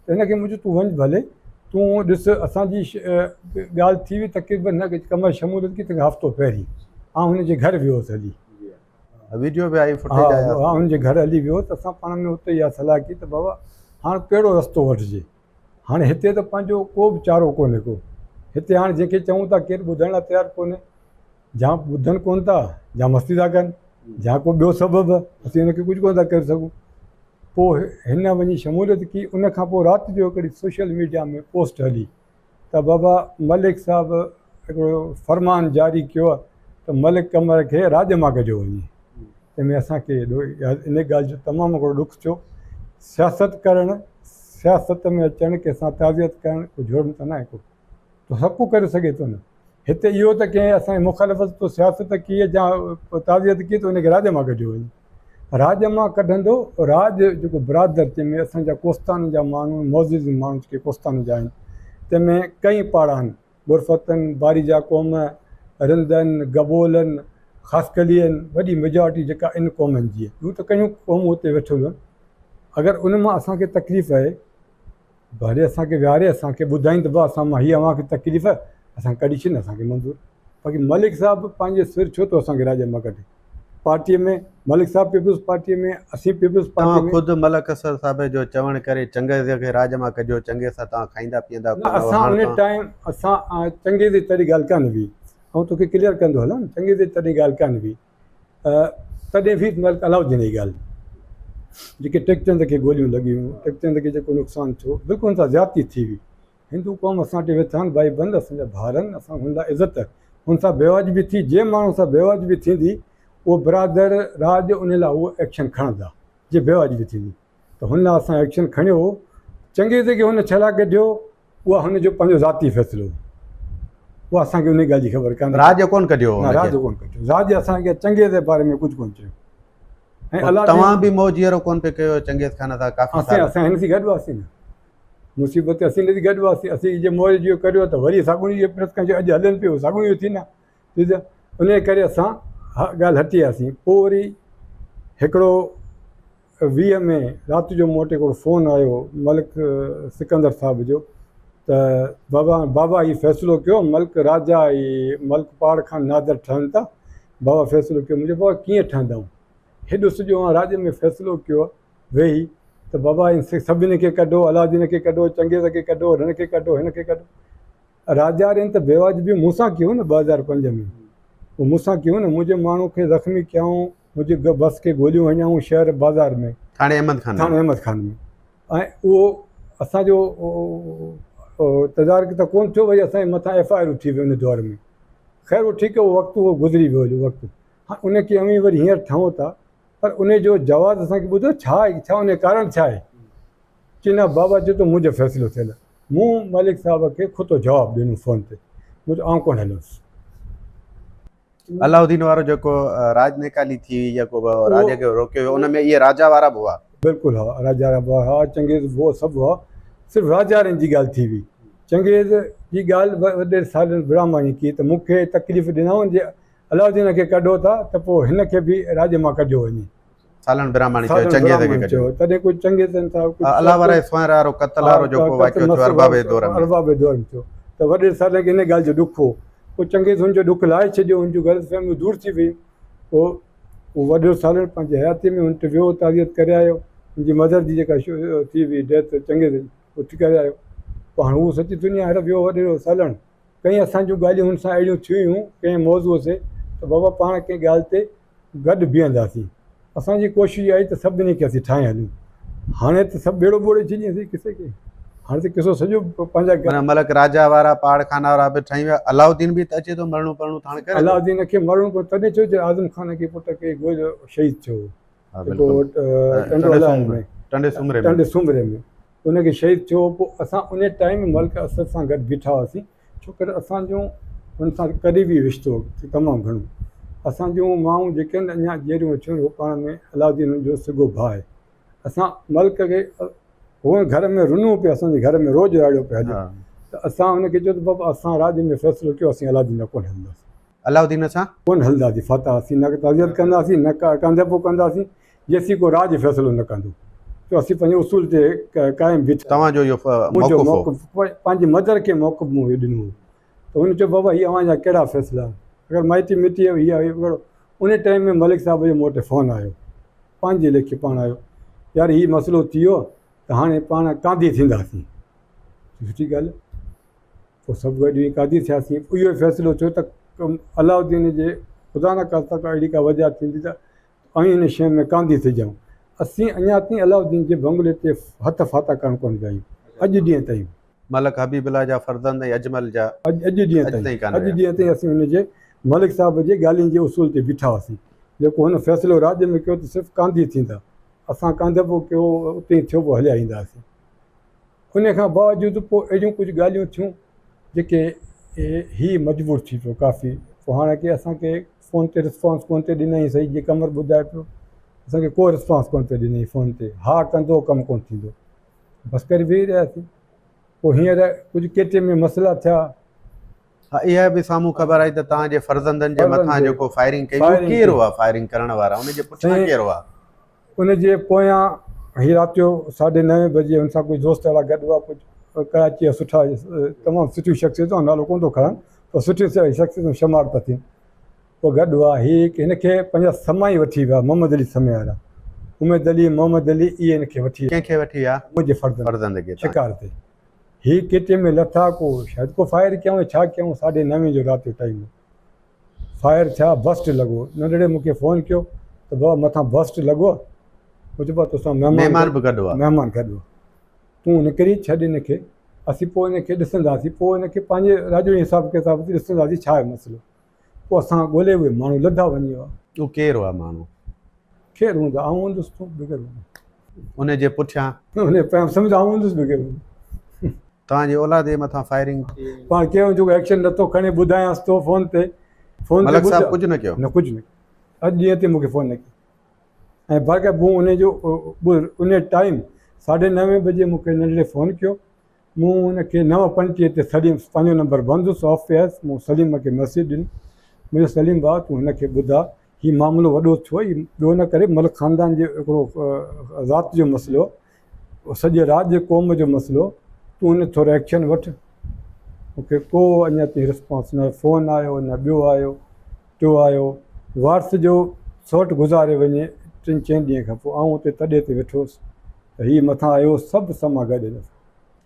त हिनखे मुंहिंजो तूं वञ भले तूं ॾिस असांजी ॻाल्हि थी हुई तक़रीबन न कमर शमूलियत की त हफ़्तो पहिरीं ऐं हुनजे घर वियो हुउसि हली वीडियो बि आई हा फुटेज आया हा हुनजे घर हली वियो त असां पाण में हुते इहा सलाह कई त बाबा हाणे कहिड़ो रस्तो वठिजे हाणे हिते त पंहिंजो को बि चारो कोन्हे को हिते हाणे जंहिंखे चऊं था केरु ॿुधण लाइ तयारु कोन्हे जाम ॿुधनि कोन था जाम मस्ती था कनि जा को ॿियो सबबु असीं हुनखे कुझु कोन था करे सघूं पोइ हिन वञी शमूलियत की उन खां पोइ राति जो हिकिड़ी सोशल मीडिया में पोस्ट हली त बाबा मलिक साहिबु हिकिड़ो फरमान जारी कयो आहे त मलिक कमर खे राज मां कढियो वञे तंहिंमें असांखे इन ॻाल्हि जो तमामु हिकिड़ो ॾुखु थियो सियासत करणु सियासत में अचणु कंहिंसां ताज़ियत करणु को जुर्म त न आहे को तो हक़ करे सघे थो न हिते इहो त कंहिं असांजी मुखालिफ़त तो सियासत की या ताज़ियत की त उनखे राज मां कढियो वञे राज मां कढंदो राज जेको बिरादर जंहिंमें असांजा कोस्तान जा माण्हू मौज़ूज़ माण्हू जेके कोस्तान जा आहिनि तंहिंमें कई पाड़ा आहिनि गुरफतनि बारीजा क़ौम रिंदनि गबोलनि ख़ासकली आहिनि वॾी मेजॉरिटी जेका इन क़ौमनि जी आहे ॿियूं त कयूं क़ौमूं हुते वेठियूं आहिनि अगरि उन मां असांखे तकलीफ़ आहे भले असांखे विहारे असांखे ॿुधाईं त भाउ असां मां हीअ अव्हांखे तकलीफ़ आहे असां कढी छॾ असांखे मंज़ूरु बाक़ी मलिक साहिबु पंहिंजे सिर छो थो असांखे राज मां कढे पार्टीअ में मलिक साहिबु पीपुल्स पार्टीअ में असीं पीपुल्स तव्हां पार्टी में ख़ुदि मलक असद साहिब जो चवण करे चंगेज़ खे राज मां कढियो चंगे सां तव्हां खाईंदा पीअंदा न असां उन टाइम असां चंगे जी तॾहिं ॻाल्हि कान हुई ऐं तोखे क्लियर कंदो हलां चंगे जी तॾहिं ॻाल्हि कान हुई तॾहिं बि मलिक अलाउद्दीन जी ॻाल्हि जेके टेकचंद खे गोलियूं लॻियूं टेकचंद खे जेको नुक़सानु थियो बिल्कुलु हुन सां ज़्यादती थी हुई हिंदू क़ौम असां वटि वेठा आहिनि भाई बंदि असांजा भार आहिनि असां हुन लाइ इज़त हुन सां बेवाजिबी थी जंहिं माण्हू सां बेवाजिबी थींदी उहो बिरादर राज उन लाइ उहो एक्शन खणंदा जे बेवाजिबी थींदी त हुन लाइ असां एक्शन खणियो चंगेज़ खे हुन छला कढियो उहा हुनजो पंहिंजो ज़ाती फ़ैसिलो उहा असांखे उन ॻाल्हि जी ख़बर कान्हे राज कोन कढियो न राज कोन कढियो राज असांखे चंगेज़ जे बारे में कुझु कोन चयो ऐं अलाह तव्हां बि मौजीअरो कोन पे कयो चंगेज़ खान सां काफ़ी असां हिन सां गॾु हुआसीं न मुसीबत असीं हिन सां गॾु हुआसीं असीं जे मौज इहो करियो त वरी साॻुणी इहो प्रेस कयो अॼु हलनि पियो साॻुणी इहो थी न उन करे असां ॻाल्हि हटी वियासीं पोइ वरी हिकिड़ो 20 में राति जो मूं वटि हिकिड़ो फ़ोन आयो मलिक सिकंदर साहिब जो त बाबा हीउ फ़ैसिलो कयो मलिक राजा ऐं मलिक पहाड़ खान नादर ठहनि था बाबा फ़ैसिलो कयो मुंहिंजो बाबा कीअं ठहंदा हेॾो सॼो राज में फ़ैसिलो कयो वेही त बाबा सभिनी खे कढो अलादीन खे कढो चंगेज़ खे कढो हिन खे कढो हिन खे कढो राजा आहिनि त बेवाजिबी मूंसां कयो न 2005 में उहो मूंसां कयो न मुंहिंजे माण्हू खे ज़ख़्मी कयूं मुंहिंजे बस खे गोलियूं हणियाऊं शहर बाज़ार में थाणे अहमद खान में ऐं उहो असांजो तदारक त कोन थियो वरी असांजे मथां FIR थी वियो उन दौर में ख़ैर उहो ठीकु आहे उहो वक़्तु उहो गुज़री वियो हुयो वक़्तु हा उनखे अमी वरी हींअर ठहूं था पर उन जो जवाबु असांखे ॿुधो छा आहे छा उन जो कारण छा आहे की न बाबा चए थो मुंहिंजो फ़ैसिलो थियल मूं मलिक साहिब खे ख़ुदि जवाबु ॾिनो फ़ोन ते मुंहिंजो आउं कोन हलियोसि अलाउद्दीन वारो जेको राजनेकाली थी या को राज खे रोकियो हुन में इहे राजा वारा बि हुआ बिल्कुलु हा, राजा हा, चंगेज़ वो सभु हुआ, सिर्फ़ु राजारनि जी ॻाल्हि थी हुई। चंगेज़ जी ॻाल्हि वॾे सालनि ब्राह्मणी की त मूंखे तकलीफ़ ॾिनऊं जे अलाउद्दीन खे कढो था त पोइ हिन खे बि राज मां कढियो वञे। सालन ब्राह्मणी चयो सालनि चंगेज़ खे ब्राह्मण कढियो। चयो तॾहिं कोई चंगेज़नि सां अलावर सोहर वारो क़त्ल वारो जेको वाक़ियो थियो अरबाबे दौर में, अरबाबे दौर में थियो त वॾे साल खे इन ॻाल्हि जो ॾुख हो। पोइ चंगेज़ हुनजो ॾुख लाहे छॾियो, हुनजूं ग़लतफ़हमियूं दूरि थी वई। पोइ उहो वॾो सालनि पंहिंजे हयाती में हुन ते वियो, ताज़ियत करे आयो। मुंहिंजी मदर जी जेका थी हुई डेथ चंगेज़ उथी करे आयो। पोइ हाणे उहो सची दुनिया हर वियो वॾो सालनि। कई असांजूं ॻाल्हियूं हुन सां अहिड़ियूं थियूं हुयूं कंहिं मौज़ूअ से त बाबा पाण कंहिं ॻाल्हि ते गॾु बीहंदासीं। असांजी कोशिशि आई त सभिनी खे असीं ठाहे हलूं। हाणे त सभु ॿेड़ो ॿोड़े छॾींदासीं किसे खे। हाणे त किसो सॼो पंहिंजा माना मलक राजा वारा पहाड़ खाना वारा बि ठही विया। अलाउद्दीन बि त अचे थो मरणो परणो हाणे करे। अलाउद्दीन खे मरणो पियो तॾहिं चयो जे आज़म ख़ान खे पुट खे ॻोल्हियो शहीद थियो हा, जेको बिल्कुलु। टंडे सुमरे में। टंडे सुमरे में उनखे शहीद थियो। पोइ असां उन टाइम मलिक असद सां गॾु बीठा हुआसीं, छो करे असांजो हुन सां करीबी रिश्तो तमामु घणो। असांजूं माऊं जेके आहिनि अञा जहिड़ियूं थियूं उहो पाण में अलाउद्दीन जो सिगो भाउ आहे। असां मलिक खे हुअं घर में रुनूं पिया, असांजे घर में रोज़ु राड़ियो पिया हलियो। त असां हुनखे चयो त बाबा असां राज में फ़ैसिलो कयो, असीं अलाउद्दीन कोन हलंदासीं। अलाउद्दीन सां कोन हलंदासीं, फातासीं न ताज़ियत कंदासीं न कंदे कंदासीं जेसीं को राज फ़ैसिलो न कंदो। त असीं पंहिंजे उसूल ते क़ाइमु बीठा। तव्हांजो इहो मुंहिंजो मौक़िफ़ मौक़िफ़ पंहिंजी मदर खे मौक़िफ़ मूं इहो ॾिनो। त हुन चयो बाबा हीअ अव्हांजा कहिड़ा फ़ैसिला, अगरि माइटी मिटी हीअ अगरि उन टाइम में मलिक साहिब जो मूं वटि फ़ोन आयो, पंहिंजे लेखे पाण आयो, यार हीअ मसइलो थी वियो त हाणे पाण कांधी थींदासीं। सुठी ॻाल्हि। पोइ सभु गॾु कादी थियासीं। इहो फ़ैसिलो थियो त अलाउद्दीन जे ख़ुदा न खास्ता का अहिड़ी का वजह थींदी त ऐं हिन शइ में कांधी थी जाऊं। असीं अञा ताईं अलाउद्दीन जे बंगले ते हथ फाता करणु कोन पिया आहियूं अॼु ॾींहं ताईं। मलक हबीबुल्लाह जा फर्ज़ंद ऐं अजमल जा अॼु ॾींहं ताईं असीं हुनजे मलिक साहिब जे ॻाल्हियुनि जे उसूल ते बीठा हुआसीं। जेको हुन फ़ैसिलो राज्य में कयो त सिर्फ़ु कांधी थींदा, असां कांधे पोइ कयो उते थियो पोइ हलिया ईंदासीं। उन खां बावजूदि पोइ अहिड़ियूं कुझु ॻाल्हियूं थियूं जेके ही मजबूर थी पियो काफ़ी। पोइ हाणे की असांखे फ़ोन ते रिस्पॉन्स कोन ते ॾिनई, सही जीअं कमर ॿुधाए पियो असांखे को रिस्पॉन्स कोन ते ॾिनई फ़ोन ते। हा कंदो कमु कोन थींदो, बसि करे वेही रहियासीं। पोइ हींअर कुझु केतिरे में मसइला थिया। हा, इहा बि साम्हूं ख़बर आई त तव्हांजे फर्ज़ंदनि जे मथां जेको फायरिंग कई केरु हुआ फायरिंग करण वारा, उनजे पुठियां केरु हुआ? उनजे पोयां हीअ राति जो 9:30 बजे हुन सां कोई दोस्त वारा गॾु हुआ। कुझु कराची जा सुठा तमामु सुठियूं शख़्सियतूं, नालो कोन थो खणनि पर सुठियूं शख़्सियतूं शुमार था थियनि। पोइ गॾु हुआ हीअ हिनखे पंहिंजा समाई वठी विया, मोहम्मद अली समय वारा, उमेद अली मोहम्मद अली इहे हिनखे वठी कंहिंखे वठी विया? मुंहिंजे फर्ज़ंद खे शिकार ते। हीअ केतिरे में लथा, को शायदि को फायर कयूं छा कयूं, 9:30 जो राति जो टाइम फायर थिया, बस्ट लॻो। नंढड़े मूंखे फ़ोन कयो त बाबा मथां बस्ट लॻो, कुझु बि तोसां महिमान बि गॾु हुआ। महिमान गॾु हुआ, तूं निकिरी छॾ हिनखे, असीं पोइ हिनखे ॾिसंदासीं, पोइ हिनखे पंहिंजे राजो हिसाब किताब ते ॾिसंदासीं छा आहे मसइलो। पोइ असां ॻोल्हे उहे माण्हू लधा वञी विया। उहो केरु हुआ माण्हू? केरु हूंदा, आऊं हूंदुसि तूं बिगड़ उनजे पुठियां हुन सम्झ आऊं हूंदुसि बिगड़। तव्हांजे औलाद जे मथां फायरिंग पाण कयूं जेको एक्शन नथो खणे ॿुधायांसि तो फ़ोन ते मलिक साहिब कुझु न कयो? न कुझु न, अॼु ॾींहं ते मूंखे फ़ोन न कयो। ऐं बाक़ी मूं उनजो उन टाइम 9:30 बजे मूंखे नंढड़े फ़ोन कयो। मूं हुनखे 9:35 ते सलीम, पंहिंजो नंबर बंदि हुउसि ऑफ वियसि, मूं सलीम खे मैसेज ॾिनो, मुंहिंजो सलीम भाउ तूं हिनखे ॿुधा, हीउ मामिलो वॾो थियो, हीउ ॿियो न करे मलिक ख़ानदान जो हिकिड़ो ज़ात जो मसइलो, सॼे राज क़ौम जो मसइलो, तूं हुन थोरो एक्शन वठि। मूंखे को अञा ताईं रिस्पॉन्स न फ़ोन आयो, न ॿियो आयो, टियों आयो। वार्स जो सौट गुज़ारे वञे 3-4 ॾींहं खां पोइ आऊं उते तॾे ते वेठो हुउसि त हीअ मथां आयो, सभु समा गॾु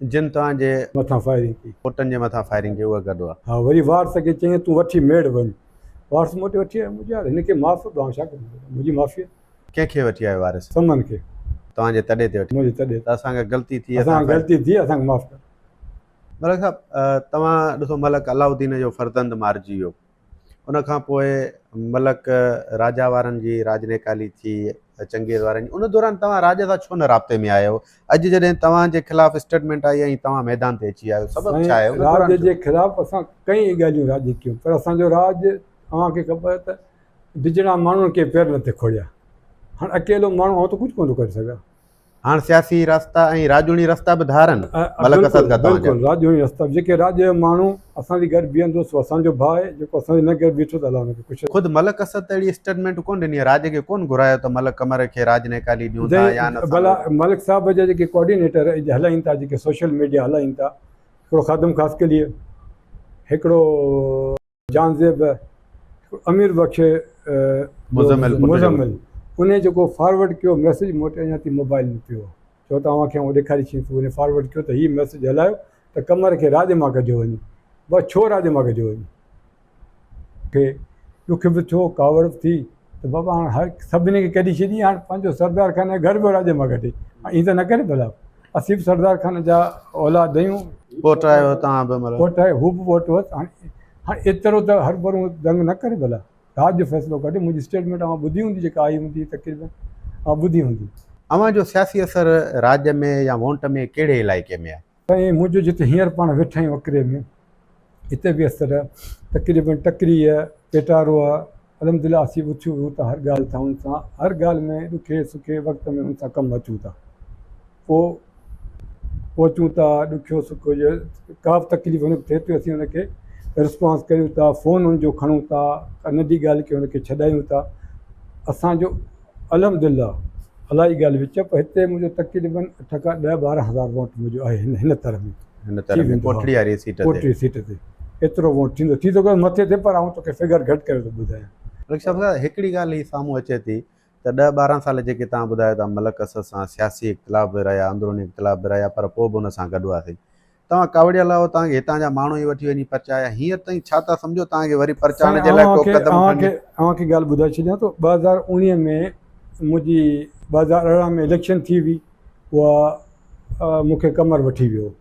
जिन तव्हांजे मथां फायरिंग कई, पुटनि जे मथां फायरिंग कई, उहा गॾु हुआ। हा, वरी वार्स खे चयईं तूं वठी मेड़ वञ। वार्स मूं वटि वठी आयो, मुंहिंजो यार हिनखे माफ़ु ॾियां छा कंदो, मुंहिंजी माफ़ी। कंहिंखे वठी आयो वारिस? समन खे। तव्हांजे तॾे ते वठी? मुंहिंजे तॾे। त असांखे ग़लती थी, असां ग़लती थी, असांखे माफ़ु कर। मलिक साहिबु तव्हां ॾिसो, मलिक अलाउद्दीन जो फर्ज़ंद मारिजी वियो, उनखां पोइ मलिक राजा वारनि जी राजनेकाली थी, चंगेज़ वारनि जी। उन दौरान तव्हां राज सां छो न राब्ते में आयो? अॼु जॾहिं तव्हांजे ख़िलाफ़ु स्टेटमेंट आई ऐं तव्हां मैदान ते अची आयो, सबबु छा आहे? राज जे ख़िलाफ़ु असां कई ॻाल्हियूं राज कयूं, पर असांजो राज तव्हांखे ख़बर त डिजड़ा माण्हुनि खे पेर न ते खोड़िया। हाणे अकेलो माण्हू आउं त कुझु कोन थो करे सघां। हाणे सियासी रस्ता ऐं राजूनी रस्ता बि धारनि मलक असद खां तव्हांजा। बिल्कुलु राजूनी रस्ता जेके राज जो माण्हू असांजे घर बीहंदो सो असांजो भाउ आहे, जेको असांजे न घर बीठो त अलाह हुनखे कुझु ख़ुदि मलक असद त अहिड़ी स्टेटमेंट कोन ॾिनी आहे, राज खे कोन घुरायो त मलक कमर खे राजनेकाली ॾियूं था या न। भला मलिक साहब जा जेके कोऑर्डिनेटर हलाइनि था, जेके सोशल मीडिया हलाइनि था, हिकिड़ो ख़ादम ख़ास के लिए, हिकिड़ो जानज़ेब, अमीर बख्श मुज़म्मिल, उन जेको फॉरवर्ड कयो मैसेज मूं अञा ताईं मोबाइल में पियो, चओ तव्हांखे आउं ॾेखारे छॾींदुसि, उन फॉरवर्ड कयो त हीउ मैसेज हलायो त कमर खे राज मां कढियो वञे। बसि छो राज मां कढियो वञे? खे ॾुख बि थियो, कावड़ थी त बाबा हाणे हर सभिनी खे कढी छॾी, हाणे पंहिंजो सरदार खान घर बि राज मां कढे, ईअं त न करे भला। असीं बि सरदार खान जा औलाद आहियूं, पोट आहियो तव्हां बि मतिलबु। पोट आहे, हू बि पोट हुअसि। हाणे एतिरो त हर भरू दंग न करे भला, राज जो फ़ैसिलो कढे। मुंहिंजी स्टेटमेंट तव्हां ॿुधी हूंदी, जेका आई हूंदी तक़रीबन ॿुधी हूंदी। अव्हां जो सियासी असर राज्य में या वोट में कहिड़े इलाइक़े में आहे? साईं मुंहिंजो जिते हींअर पाण वेठा आहियूं अकरे में, हिते बि असर आहे तक़रीबन। टकरी आहे, पेटारो आहे, अलहमदिल्ला असीं उथियूं वियूं था हर ॻाल्हि सां, हुन सां हर ॻाल्हि में ॾुखे सुखे वक़्त में हुन सां कमु अचूं था, पोइ पहुचूं था। ॾुखियो सुखो जो का बि तकलीफ़ हुनखे थिए थी, असीं हुनखे रिस्पॉन्स कयूं था, फ़ोन हुनजो खणूं था, नंढी ॻाल्हि खे हुनखे छॾायूं था। असांजो अलहमदिल्ला अलाई ॻाल्हि विच, पर हिते मुंहिंजो तक़रीबन 10-12 हज़ार वोट मुंहिंजो आहे हिन तरह में, हिन तरह में कोठड़ी वारी सीट ते। कोठड़ी सीट ते एतिरो वोट थींदो, थी थो करे मथे ते, पर आउं तोखे फिगर घटि करे थो ॿुधायां। मलिक साहब हिकिड़ी ॻाल्हि ही साम्हूं अचे थी त 10-12 साल जेके तव्हां ॿुधायो था मलक असद सां सियासी इख़्तिलाफ़ बि रहिया, अंदरूनी इख़्तिलाफ़ बि रहिया, पर पोइ बि हुन सां गॾु हुआसीं। तव्हां कावड़िया लाइ तव्हांखे हितां जा माण्हू ई वठी वञी परचाया, हींअर ताईं छा था सम्झो तव्हांखे वरी परचाइण जे लाइ को क़दम खणी? तव्हांखे ॻाल्हि ॿुधाए छॾियां थो, 2019 में मुंहिंजी 2018 में इलेक्शन थी हुई, उहा मूंखे कमर वठी वियो।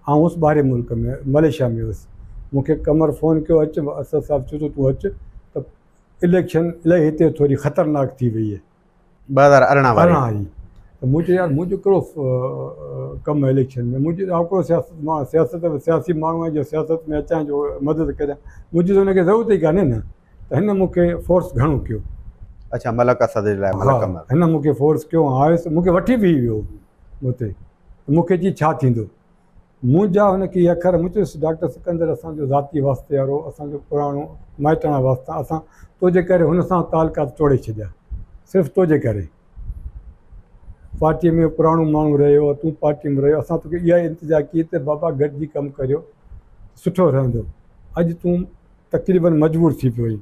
आउं हुउसि ॿाहिरि मुल्क में, मलेशिया में हुउसि। मूंखे कमर फ़ोन कयो, अचु असद साहिबु चयो त तूं अचु, त इलेक्शन इलाही हिते थोरी ख़तरनाक थी वई आहे 2018 वारी। त मुंहिंजो यार मुंहिंजो कहिड़ो कमु आहे इलेक्शन में, मुंहिंजो हिकिड़ो सियासी माण्हू आहे जो सियासत में अचां, जो मदद करियां, मुंहिंजी त हुनखे ज़रूरत ई कान्हे न। त हिन मूंखे फोर्स घणो कयो। अच्छा, मलक असद जे लाइ मलक कमर हिन मूंखे फोर्स कयो, आयुसि, मूंखे वठी बि वियो हुते। मूंखे चई छा थींदो, मुंहिंजा हुनखे इहे अखर, मूं चयुसि डॉक्टर सिकंदर असांजो ज़ाती वास्ते वारो, असांजो पुराणो माइटणा वास्ता, असां तुंहिंजे करे हुन सां तालुकात तोड़े छॾिया, सिर्फ़ु तुंहिंजे करे। पार्टीअ में पुराणो माण्हू रहियो, तूं पार्टी में रहियो, असां तोखे इहा इंतिज़ार कई त बाबा गॾिजी कमु करियो सुठो रहंदो। अॼु तूं तक़रीबन मजबूर थी पियो आहीं।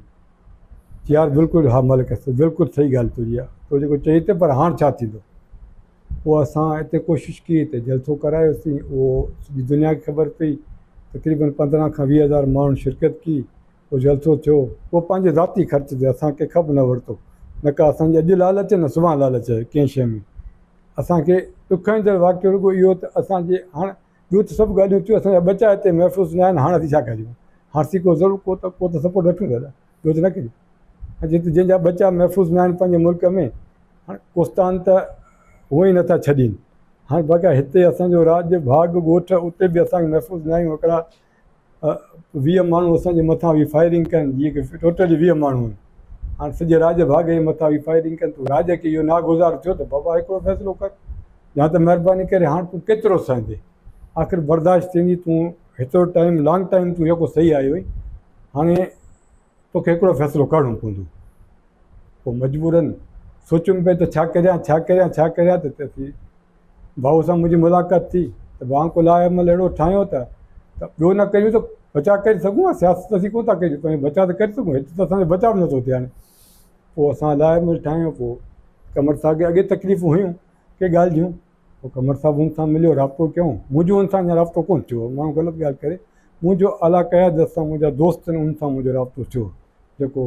यार बिल्कुलु हा मलिक असद, बिल्कुलु सही ॻाल्हि तुंहिंजी आहे, तो जेको चई त, पर हाणे छा थींदो? पोइ असां हिते कोशिशि कई, हिते जलसो करायोसीं, उहो सॼी दुनिया खे ख़बर पई, तक़रीबन 15 खां 20 हज़ार माण्हुनि शिरकत की, पोइ जलसो थियो। पोइ पंहिंजे ज़ाती ख़र्च ते असां कंहिंखां बि न वरितो, न का असांजी अॼु लालच न सुभाणे लालच आहे कंहिं शइ में। असांखे ॾुखाईंदड़ वाक़ियो रुॻो इहो त असांजे हाणे ॿियूं त सभु ॻाल्हियूं थियूं, असांजा बचा हिते महफ़ूज़ न आहिनि, हाणे असीं छा करियूं? हाणे को ज़रूरु को त सपोर्ट वठूं था, ॿियो त न करियूं। जिते जंहिंजा बचा महफ़ूज़ न आहिनि पंहिंजे मुल्क में, हाणे कोस्तान त उहो ई नथा छॾीनि। हाणे बाक़ाइदा हिते असांजो राज भाग ॻोठ, उते बि असांखे महफ़ूज़ न आहियूं। हिकिड़ा 20 माण्हू असांजे मथां बि फायरिंग कनि, जीअं की टोटली 20 माण्हू आहिनि। हाणे सॼे राज भाग जे मथां बि फायरिंग कनि, तूं राज खे इहो नागुज़ार थियो त बाबा हिकिड़ो फ़ैसिलो कर, या त महिरबानी करे हाणे तूं केतिरो सहंदे, आख़िर बर्दाश्त थींदी। तूं हेतिरो टाइम लॉन्ग टाइम तूं जेको सही आयो हुई, हाणे तोखे हिकिड़ो फ़ैसिलो करिणो पवंदो। पोइ मजबूरनि सोचूं पिए त छा करियां त असीं भाऊ सां मुंहिंजी मुलाक़ात थी, त भाउ को लाइ अमल अहिड़ो ठाहियो त ॿियो न कयूं त बचा करे सघूं। सियासत असीं कोन था कयूं, पंहिंजो बचा त करे सघूं, हिते त असांजो बचाव नथो थिए। हाणे पोइ असां लाइ अमल ठाहियूं। पोइ कमर साहब खे अॻे तकलीफ़ूं हुयूं के ॻाल्हि जूं, पोइ कमर साहब हुन सां मिलियो, राब्तो कयूं। मुंहिंजो हुन सां अञा राब्तो कोन थियो, माण्हू ग़लति ॻाल्हि करे, मुंहिंजो अला क़यादत सां मुंहिंजा दोस्त आहिनि, उन सां मुंहिंजो राब्तो थियो, जेको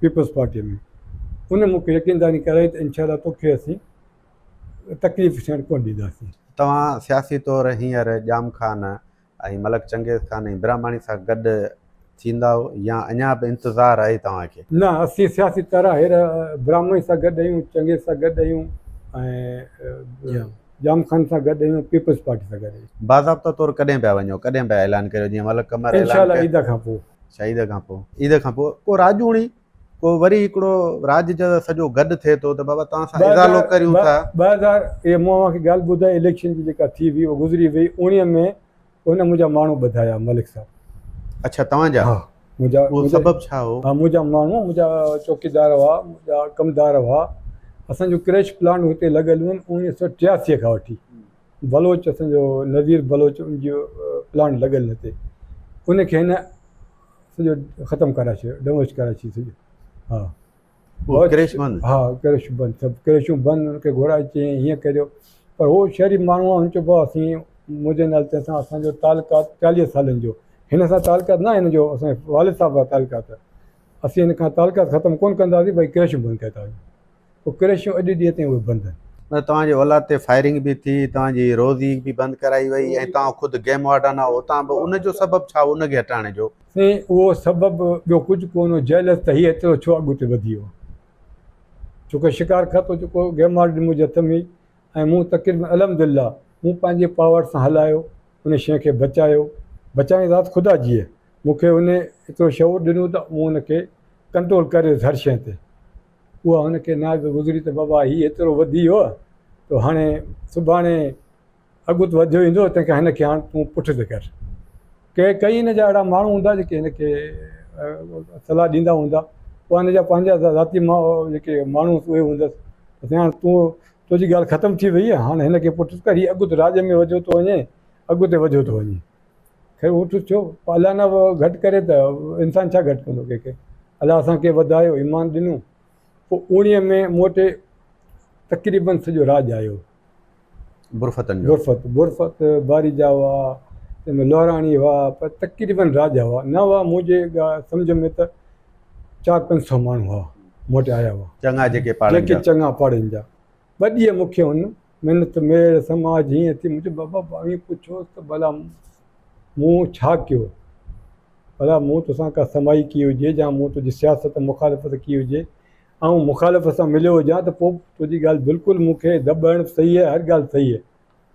पीपल्स पार्टीअ में। उन मूंखे यकीनदानी कराई त इनशा तोखे असीं तकलीफ़ थियणु कोन ॾींदासीं। तव्हां सियासी तौरु हींअर जाम खान ऐं मलक चंगेज़ खान ऐं ब्रह्माणी सां गॾु थींदा या अञा बि इंतज़ारु आहे तव्हांखे? न, असीं सियासी तरह हेर ब्राह्मणी सां गॾु आहियूं, चंगेज़ सां गॾु आहियूं, ऐं जाम खान सां गॾु आहियूं, पीपल्स पार्टी सां गॾु आहियूं। बाज़ाब्ता तौरु कॾहिं पिया वञो, कॾहिं पिया ऐलान करियो? जीअं मलक कमर इंशाअल्लाह ईद खां पोइ। ईद खां पोइ को राजूणी को वरी हिकिड़ो राज जो सॼो गॾु थिए थो त बाबा तव्हां सां इज़ालो करियूं था। 2000 इहे मूं तव्हांखे ॻाल्हि ॿुधाई इलेक्शन जी जेका थी हुई उहा गुज़री वई 19 में उन मुंहिंजा माण्हू ॿधाया मलिक साहब। अच्छा तव्हांजा हा मुंहिंजा उहो सबबु छा हो? हा मुंहिंजा माण्हू मुंहिंजा चौकीदार हुआ मुंहिंजा कमदार हुआ। असांजो क्रैश प्लांट हुते लॻियलु आहिनि 1983 खां वठी। बलोच असांजो नज़ीर बलोच उनजो प्लांट लॻियलु हिते उनखे हिन सॼो ख़तमु कराए छॾियो डमोश कराए छॾियो सॼो। हा क्रैश बंदि? हा क्रैश बंदि सभु क्रैशूं बंदि हुनखे घुराए चयईं हीअं करियो पर उहो शहरी माण्हू आहे हुन चइबो आहे असीं मुंहिंजे नाले सां असांजो तालुकात 40 सालनि जो हिन सां तालुकात न हिन जो असांजे वालिद साहिब आहे तालुकात असीं हिन खां तालुकात ख़तमु कोन कंदासीं भई क्रैशूं बंदि कयो था पोइ क्रैशूं अॼु ॾींहं ताईं उहे बंदि आहिनि। न तव्हांजे औलाद ते फायरिंग बि थी तव्हांजी रोज़ी बि बंदि कराई वई ऐं तव्हां ख़ुदि गेम वार्डन आहियो उतां बि उनजो सबबु छा उनखे हटाइण जो? साईं उहो सबबु ॿियो कुझु कोन हो जेलस त हीअ एतिरो छो अॻिते वधी वियो छोकी शिकार खातो जेको गेम वार्डन मुंहिंजे हथ में ऐं मूं तक़रीबन अलहमदिल्ला मूं पंहिंजे पावर सां हलायो उन शइ खे बचाइण ज़ात ख़ुदा जी आहे मूंखे उन एतिरो शऊर ॾिनो त मूं हुनखे कंट्रोल करे हर शइ ते उहा हुनखे नाग गुज़री त बाबा हीउ एतिरो वधी वियो त हाणे सुभाणे अॻुते वधियो ईंदो तंहिंखां हिनखे हाणे तूं पुठिते कर कई हिन जा अहिड़ा माण्हू हूंदा जेके हिनखे सलाह ॾींदा हूंदा पोइ हिन जा पंहिंजा ज़ाती जेके माण्हू उहे हूंदसि हाणे तुंहिंजी ॻाल्हि ख़तमु थी वई आहे हाणे हिनखे पुठिते कर हीअ अॻुते राज में वधियो थो वञे अॻिते वधियो थो वञे ख़ैर उहो छो अलाह न घटि करे त इंसानु छा घटि कंदो कंहिंखे अलाह असांखे वधायो ईमान ॾिनो पोइ 19 में मूं वटि तक़रीबन सॼो राज आयो बुरफ़त बारीजा हुआ तंहिंमें लोहराणी हुआ पर तक़रीबन राज हुआ न हुआ मुंहिंजे सम्झ में त 400-500 माण्हू हुआ मूं वटि आया हुआ चङा जेके चङा पाड़नि जा 2 ॾींहं मूंखे हुन महिनत मेड़ समाज हीअं थी मुंहिंजो बाबा ईअं पुछो त भला मूं छा कयो भला मूं तोसां का समाई की हुजे या मूं तुंहिंजी सियासत मुखालिफ़त की हुजे ऐं मुखालिफ़ सां मिलियो हुजां त पोइ तुंहिंजी ॻाल्हि बिल्कुलु मूंखे दॿाइणु सही आहे हर ॻाल्हि सही आहे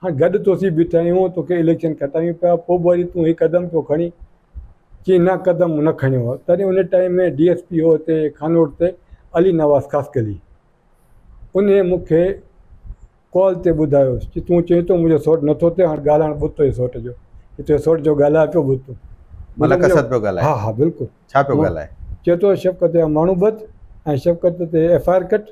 हाणे गॾु तोसीं बीठा आहियूं तोखे इलेक्शन खटायूं पिया पोइ वरी तूं हीउ क़दम पियो खणी चई न क़दम न खणियो आहे तॾहिं उन टाइम में DSP हो हुते खानोट ते अली नवाज़ ख़ासकली उन मूंखे कॉल ते ॿुधायो कि तूं चई थो मुंहिंजो सौटु नथो थिए हाणे ॻाल्हाइणु ॿुधो सौट जो हिते सौट जो ॻाल्हाए पियो ॿुधो मलक असद पियो ॻाल्हाए? हा हा बिल्कुलु। छा पियो ॻाल्हाए? चए थो शफ़क़त जा माण्हू बद ऐं शफ़क़त ते FIR कट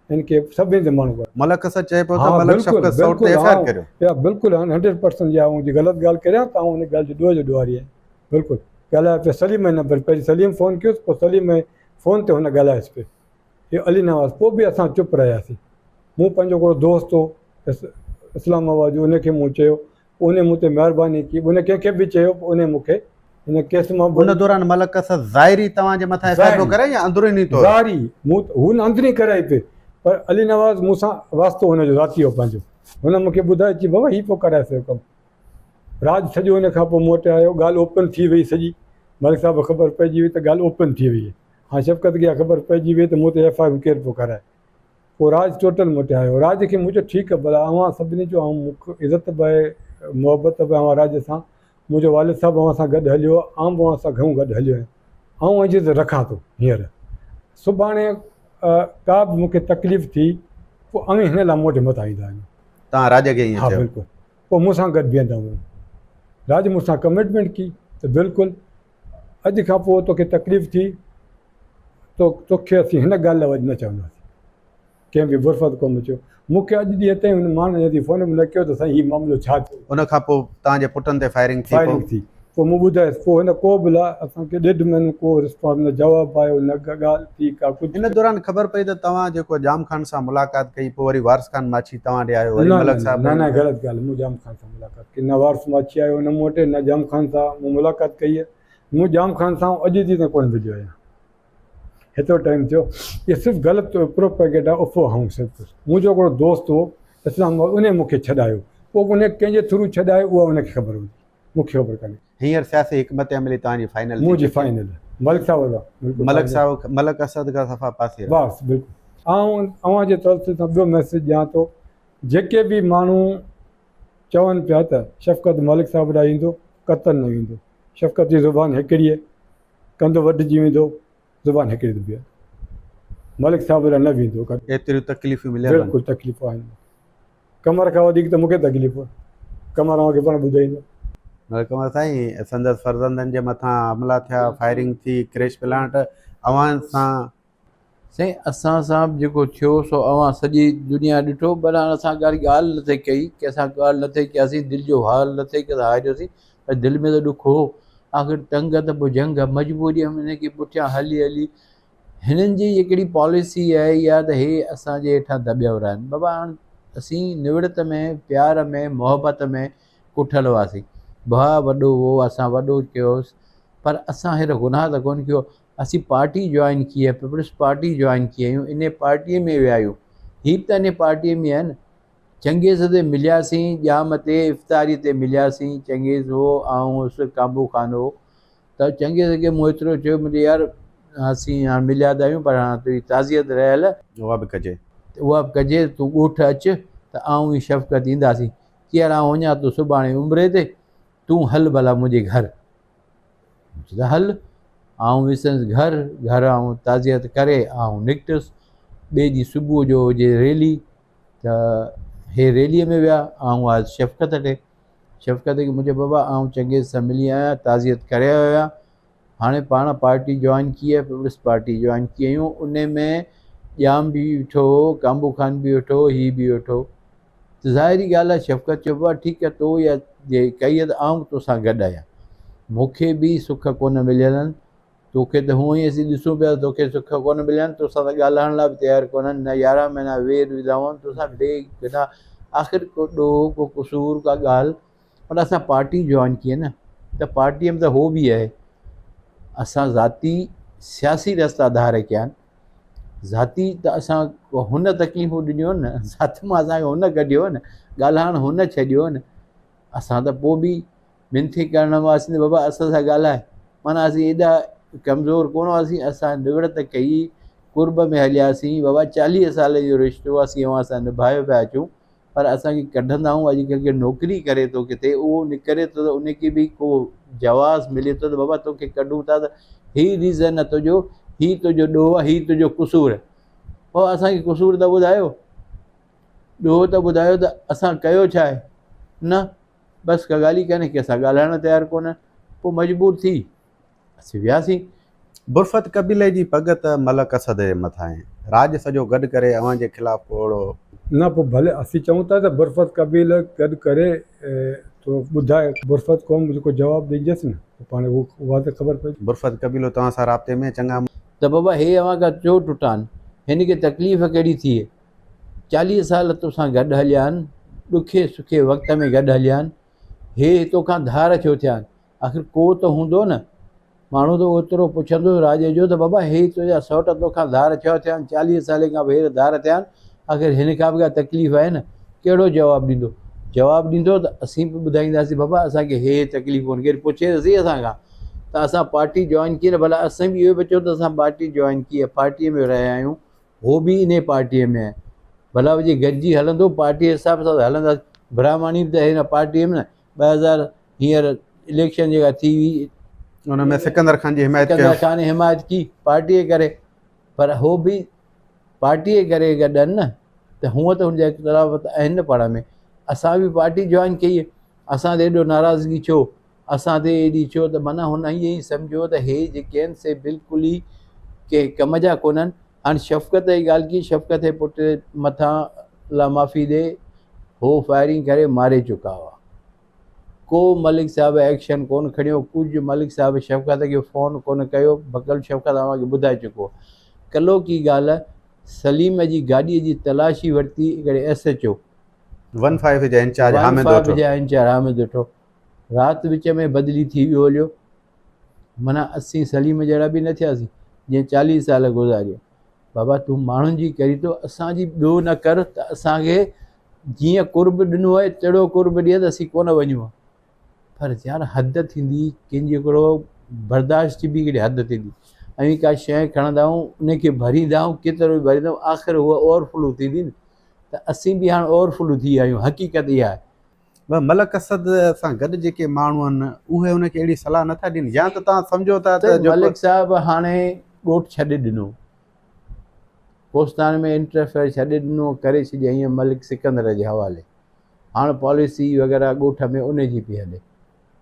हिनखे सभिनी ते माण्हू बद मलक असद चए पियो त मलक शफ़क़त सौट ते FIR करियो? बिल्कुलु 100% या मुंहिंजी ग़लति ॻाल्हि करियां त हुन ॻाल्हि जो ॾोह जो ॾुआरी आहे बिल्कुलु ॻाल्हाए पियो सलीम नंबर पहिरीं सलीम फ़ोन कयोसि पोइ सलीम फ़ोन ते हुन ॻाल्हाएसि पियो इहो अली नवाज़ पोइ बि असां चुप रहियासीं मूं पंहिंजो हिकिड़ो दोस्त हो इस्लामाबाद जो उनखे मूं चयो उन मूं ते महिरबानी की उन कंहिंखे बि चयो पोइ उन मूंखे हिन केस मां उन दौरान मलक असद ज़ाहिरी तव्हांजे मथां FIR पियो करे या अंदरूनी तौर? ज़ाहिरी हू अंदरी कराई पिए पर अली नवाज़ मूंसां वास्तो हुनजो ज़ाती हो पंहिंजो हुन मूंखे ॿुधायो चई बाबा हीउ पोइ कराए सघियो कमु राज सॼो हुन खां पोइ मूं वटि आयो ॻाल्हि ओपन थी वई सॼी मलिक साहिब ख़बर पइजी वई त ॻाल्हि ओपन थी वई आहे हाणे शफ़क़त खे ख़बर पइजी वई त मूं ते FIR केरु पियो कराए पोइ राज टोटल मूं वटि आयो राज खे मूं चयो ठीकु आहे भला अवां सभिनी जो ऐं मूंखे इज़त बि आहे मुहबत बि अवां राज सां मुंहिंजो वालिद साहिबु अवां सां गॾु हलियो आहे आउं बि अवां सां घणो गॾु हलियो आहियां ऐं इज़त रखां थो हींअर सुभाणे का बि मूंखे तकलीफ़ थी पोइ अवी हिन लाइ मूं वटि मथां ईंदा आहिनि तव्हां राज खे ईअं हा चयो? बिल्कुलु पोइ मूंसां गॾु बीहंदा आहियूं राज मूंसां कमिटमेंट की त बिल्कुलु अॼु खां पोइ तोखे तकलीफ़ थी तोखे असीं हिन ॻाल्हि लाइ वरी न चवंदासीं कंहिं बि बुरफ़त कोन चयो मूंखे अॼु ॾींहं ताईं हुन माण्हू यदि फ़ोन में न कयो त साईं हीउ मामिलो छा थियो उन खां पोइ तव्हांजे पुटनि ते फायरिंग थी पोइ मूं ॿुधायसि पोइ हिन को बि असांखे 1.5 महीनो को रिस्पॉन्स न जवाबु आयो न ॻाल्हि थी का कुझु हिन दौरान ख़बर पई त तव्हां जेको जाम ख़ान सां मुलाक़ात कई पोइ वरी वारिस ख़ान माछी तव्हां ॾे आयो वरी मलक साहिब न ग़लति ॻाल्हि मूं जाम ख़ान सां मुलाक़ात कई न वारिस माछी आयो न मूं वटि न जाम ख़ान सां मूं मुलाक़ात कई आहे मूं जाम ख़ान सां अॼु ॾींहं ताईं कोन विझो आहियां हेतिरो टाइम थियो इहो सिर्फ़ु ग़लति प्रोपेगेंडा उफ़ो हूं सिर्फ़ु मुंहिंजो हिकिड़ो दोस्त हो इस्लाम उन मूंखे छॾायो पोइ उन कंहिंजे थ्रू छॾायो उहा उनखे ख़बर हुई मूंखे ख़बर कान्हे हींअर सियासी हिकमत अमली तव्हांजी फाइनल मुंहिंजी फाइनल मलिक साहिब मलक साहिब मलक असद खां सफ़ा पासे बसि बिल्कुलु ऐं अव्हां जे तरफ़ सां ॿियो मैसेज ॾियां थो जेके बि माण्हू चवनि पिया त शफ़क़त मलिक साहिब ॾांहुं ईंदो क़तल न ईंदो शफ़क़त जी ज़ुबान हिकिड़ी आहे कंधु वढिजी वेंदो ज़ुबान हिकिड़ी दॿी आहे मलिक साहिब न वेंदो कॾहिं। एतिरियूं तकलीफ़ूं मिलियल आहिनि। बिल्कुलु तकलीफ़ूं आहिनि, कमर खां वधीक त मूंखे तकलीफ़ आहे, कमर मूंखे पाण ॿुधाईंदो। मतिलबु कमर साईं संदसि फर्ज़ंदनि जे मथां हमला थिया, फायरिंग थी, क्रैश प्लांट अवां सां साईं असां सां बि जेको थियो सो अवां सॼी दुनिया ॾिठो, पर हाणे असां ॻाल्हि न थिए कई की असां ॻाल्हि न थिए कयासीं, दिलि जो हाल न थिए की असां हारियोसीं, पर दिलि में त ॾुख हो। आख़िर तंग त पोइ जंग आहे, मजबूरीअ में हिनखे पुठियां हली हली हिननि जी हिकिड़ी पॉलिसी आहे इहा त हे असांजे हेठां दॿिया विया आहिनि। बाबा हाणे असीं निवड़त में प्यार में मोहबत में कुठल हुआसीं, भाउ वॾो हो असां वॾो कयोसि, पर असां हेॾो गुनाह त कोन कयो। असीं पार्टी जॉइन की आहे, पीपल्स पार्टी जॉइन की आहियूं, इन पार्टीअ में विया आहियूं, हीअ बि त इन पार्टीअ में आहिनि। चंगेज़ ते मिलियासीं, ॼाम ते इफ़्तारी ते मिलियासीं, चंगेज़ हो ऐं उस काबू खान हो, त चंगेज़ खे मूं एतिरो चयो मुंहिंजे यार असीं हाणे मिलिया त आहियूं, पर हाणे तुंहिंजी ताज़ियत रहियल उहा बि कजे। उहा बि कजे, तूं ॻोठ अचु त आऊं ई शफ़क़त ईंदासीं, की यार आउं वञा तूं सुभाणे उमिरे ते, तूं हल भला मुंहिंजे घर। त हल, आउं वियुसि घर आउं ताज़ियत करे आउं निकितुसि। ॿिए ॾींहुं सुबुह जो हुजे रैली, त हे रैलीअ में विया, आउं आज शफ़क़त ते, शफ़क़त खे मुंहिंजे बाबा आउं चंगेज़ सां मिली आहियां, ताज़ियत करे आयो आहियां, हाणे पाण पार्टी जॉइन की आहे, पीपल्स पार्टी जॉइन की आहियूं, उन में ॼाम बि वेठो, काबू खान बि वेठो, हीअ बि वेठो, त ज़ाहिरी ॻाल्हि आहे शफ़क़त चइबो आहे ठीकु आहे तो या जे कई आहे त आउं तोसां गॾु आहियां, मूंखे बि सुख कोन मिलियल आहिनि, तोखे त हूअं ई असीं ॾिसूं पिया तोखे सुख कोन मिलिया आहिनि, तोसां त ॻाल्हाइण लाइ बि तयारु कोन्हनि, न 11 महीना वेर विधा हुआ तोसां बेगुनाह, आख़िर को ॾोह को कसूर का ॻाल्हि, पर असां पार्टी जॉइन की आहे न, त पार्टीअ में त हो बि आहे, असां ज़ाती सियासी रस्ता धारे कया आहिनि, ज़ाती त असां हुन तकलीफ़ूं ॾिनियूं आहिनि न, ज़ाति मां असांखे हुन कढियो आहे न, ॻाल्हाइणु हुन छॾियो आहे न, असां त पोइ बि मिनती करण हुआसीं त बाबा असां सां ॻाल्हाए, माना असीं एॾा कमज़ोर कोन हुआसीं, असां निवड़त कई, कुर्ब में हलियासीं, बाबा 40 साल जो रिश्तो असीं अवां सां निभायो पिया अचूं, पर असांखे कढंदा आहियूं, अॼुकल्ह के नौकिरी करे थो किथे, उहो निकिरे थो त उनखे बि को जवाज़ मिले थो त बाबा तोखे कढूं था, त हीअ रीज़न आहे तुंहिंजो, हीअ तुंहिंजो ॾोह आहे, हीअ तुंहिंजो कसूर आहे, पोइ असांखे कसूर त ॿुधायो, ॾोह त ॿुधायो, त असां कयो छा आहे, न बसि का ॻाल्हि ई कान्हे की असां ॻाल्हाइण तयारु कोन, पोइ मजबूर थी असीं वियासीं। बुरफ़त कबीले जी पग त मलक असद जे मथां आहे, राज सॼो गॾु करे अवां जे ख़िलाफ़ु ओड़ो न पोइ भले असीं चऊं था त बुरफ़त कबील गॾु करे तो ॿुधाए बुरफ़त क़ौम जेको जवाबु ॾींदसि न, पाण उहा त ख़बर पए। बुरफ़त कबीलो तव्हां सां राब्ते में चङा त बाबा हे अवां खां छो टुटान, हिन खे तकलीफ़ कहिड़ी थी, 40 साल तोसां गॾु हलिया आहिनि, ॾुखे सुखे वक़्त में गॾु हलिया आहिनि, हे तोखां धार छो थिया आहिनि, आख़िर को त हूंदो न माण्हू, त ओतिरो पुछंदो राज जो त बाबा हे तुंहिंजा सौट तोखां धार छो थिया आहिनि, 40 साल खां भेर धार थिया आहिनि, आख़िर हिन खां बि का तकलीफ़ आहे न, कहिड़ो जवाबु ॾींदो, जवाबु ॾींदो त असीं बि ॿुधाईंदासीं बाबा असांखे हे तकलीफ़ूं केरु पुछे असीं असांखां, त असां पार्टी जॉइन की न, भला असां बि इहो बि चऊं त असां पार्टी जॉइन की आहे, पार्टीअ में रहिया आहियूं, उहो बि इन पार्टीअ में आहे, भला जे गॾिजी हलंदो पार्टीअ जे हिसाब सां त हलंदासीं, ब्राह्मणी बि त हिन पार्टीअ में न 2000 हींअर इलेक्शन जेका थी हुई उन में सिकंदर खान जी हिमायत कयो, सिकंदर खान हिमायत की पार्टीअ जे करे, पर हो बि पार्टीअ जे करे गॾु आहिनि न, त हूअं त हुनजा इख़्तिलाफ़ त आहिनि न पाण में, असां बि पार्टी जॉइन कई आहे, असां ते एॾो नाराज़गी छो, असां ते एॾी छो, त माना हुन ईअं ई सम्झो त हे जेके आहिनि से बिल्कुलु ई के कम जा कोन्हनि। हाणे शफ़क़त जी ॻाल्हि की, शफ़क़त जे पुट मथां ला माफ़ी ॾे, हो फायरिंग करे मारे चुका हुआ, को मलिक साहिब एक्शन कोन खणियो, कुझु मलिक साहिब शफ़क़त खे फ़ोन कोन कयो, बकल शफ़क़त तव्हांखे ॿुधाए चुको, कल्हो की ॻाल्हि सलीम जी गाॾीअ जी तलाशी वरिती हिकिड़े SHO 15 जा इंचार्ज हामिद 15 वठो, जा इंचार्ज हामिद वठो, राति विच में बदिली थी वियो हलियो, माना असीं सलीम जहिड़ा बि न थियासीं जीअं 40 साल गुज़ारियो, बाबा तूं माण्हुनि जी करी थो, असांजी ॿियो न कर, त असांखे जीअं कुर्ब ॾिनो आहे तहिड़ो कुर्ब ॾिए त असीं कोन वञूं आहे, पर यार हद थींदी, कंहिंजी हिकिड़ो बर्दाश्त जी बि हिकिड़ी हद थींदी, ऐं का शइ खणंदा आहियूं उनखे भरींदा आहियूं, केतिरो बि भरींदा आहियूं, आख़िर उहा ओवरफ्लो थींदी न, त असीं बि हाणे ओवरफ्लो थी विया आहियूं, हक़ीक़त इहा आहे। मलक असद सां गॾु जेके माण्हू आहिनि उहे उनखे अहिड़ी सलाह नथा ॾियनि, या त तव्हां सम्झो था त मलिक साहिब हाणे ॻोठु छॾे ॾिनो, कोस्तान में इंटरफेयर छॾे ॾिनो करे छॾियईं हीअं मलिक सिकंदर जे हवाले। हाणे पॉलिसी वग़ैरह ॻोठ में उन जी पई हले,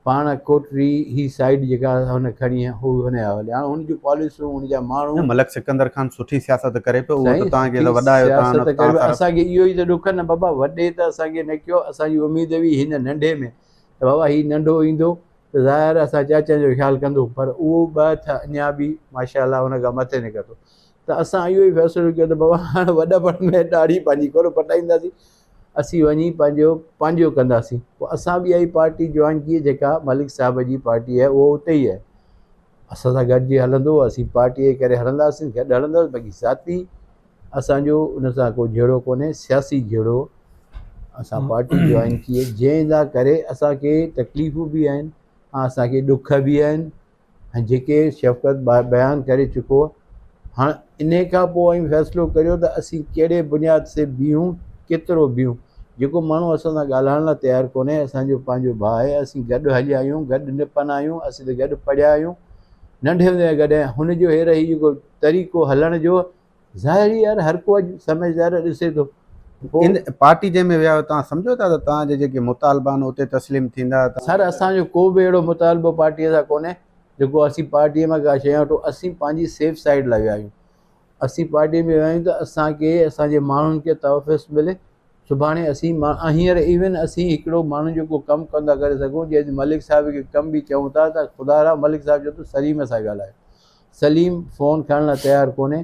पाण कोटरी ही साइड जेका हुन खणी आहे हू हुन जे हवाले। हाणे हुनजूं पॉलिसियूं हुनजा माण्हू मलिक सिकंदर ख़ान सुठी सियासत करे पियो, उहो साईं त तव्हांखे त सुठी वॾा आहियो, सियासत करे तव्हां असांखे इहो ई त ॾुख न बाबा, वॾे त असांखे न कयो, असांजी उमेदु हुई हिन नंढे में त बाबा हीउ नंढो ईंदो त ज़ाहिर असां चाचनि जो ख़्यालु कंदो, पर उहो ॿ हथ अञा बि माशाअल्लाह हुन खां मथे निकिरंदो। त असां इहो ई फ़ैसिलो कयो त बाबा हाणे वॾपण में ॾाढी पंहिंजी कोर पटाईंदासीं, असीं वञी पंहिंजो कंदासीं। पोइ असां बि इहा पार्टी जॉइन की जेका मलिक साहिब जी पार्टी आहे उहो उते ई आहे, असां सां गॾिजी हलंदो, असीं पार्टीअ जे करे हलंदासीं, गॾु हलंदासीं। बाक़ी ज़ाती असांजो उन सां को जहिड़ो कोन्हे, सियासी जहिड़ो असां पार्टी जॉइन की आहे, जंहिंजा करे असांखे तकलीफ़ूं बि आहिनि ऐं असांखे ॾुख बि आहिनि, ऐं जेके शफ़क़त बयानु करे चुको। हाणे इन खां पोइ ऐं फ़ैसिलो करियो त असीं कहिड़े बुनियाद से बीहूं, केतिरो बीहूं। जेको माण्हू असां सां ॻाल्हाइण लाइ तयारु कोन्हे, असांजो पंहिंजो भाउ आहे, असीं गॾु हलिया आहियूं, गॾु निपंदा आहियूं, असीं त गॾु पढ़िया आहियूं नंढे हूंदे गॾु। हुनजो हेर ई जेको तरीक़ो हलण जो ज़ाहिरी यार हर को अॼु समझदार ॾिसे थो। इन पार्टी जंहिंमें विया आहियो, तव्हां सम्झो था त तव्हांजे जेके मुतालबा आहिनि उते तस्लीम थींदा? सर असांजो को बि अहिड़ो मुतालबो पार्टीअ सां कोन्हे जेको असीं पार्टीअ मां का शइ वठूं। असीं पंहिंजी सेफ साइड लाइ विया आहियूं, असीं पार्टीअ में विया आहियूं त असांखे असांजे माण्हुनि खे तहफ़ुज़ मिले। सुभाणे असीं हींअर इवन असीं हिकिड़ो माण्हू जेको कमु कोन था करे सघूं, जंहिं मलिक साहिब खे कमु बि चऊं था त ख़ुदा रा मलिक साहिब चयो त सलीम सां ॻाल्हायो, सलीम फ़ोन खणण लाइ तयारु कोन्हे।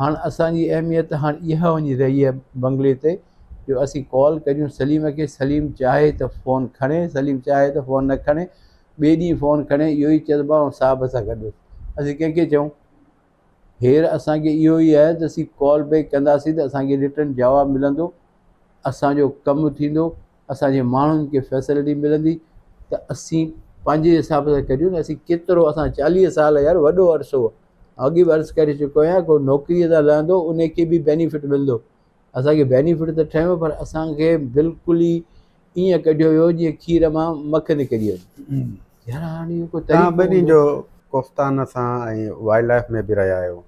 हाणे असांजी अहमियत हाणे इहा वञी रही आहे बंगले ते, जो असीं कॉल करियूं सलीम खे, सलीम चाहे त फ़ोन खणे, सलीम चाहे त फ़ोन न खणे, ॿिए ॾींहुं फ़ोन खणे, इहो ई चइबो ऐं साहिब सां गॾु। असीं कंहिंखे चऊं? हेर असांखे इहो ई आहे त असीं कॉल बैक कंदासीं त असांखे रिटर्न जवाबु मिलंदो, असांजो कमु थींदो, असांजे माण्हुनि खे फैसिलिटी मिलंदी। त असीं पंहिंजे हिसाब सां करियूं न, असीं केतिरो, असां 40 साल यार वॾो अरसो अॻु बि अर्ज़ु करे चुको आहियां, को नौकिरीअ सां लहंदो उनखे बि बेनिफिट मिलंदो। असांखे बेनिफिट त ठहियो, पर असांखे बिल्कुलु ई ईअं कढियो वियो जीअं खीर मां मखु निकिरी वञे यार। हाणे इहो को तव्हां तरीक़ो ॿिन्ही जो कोस्तान सां ऐं वाइल्ड लाइफ में बि रहिया आहियो,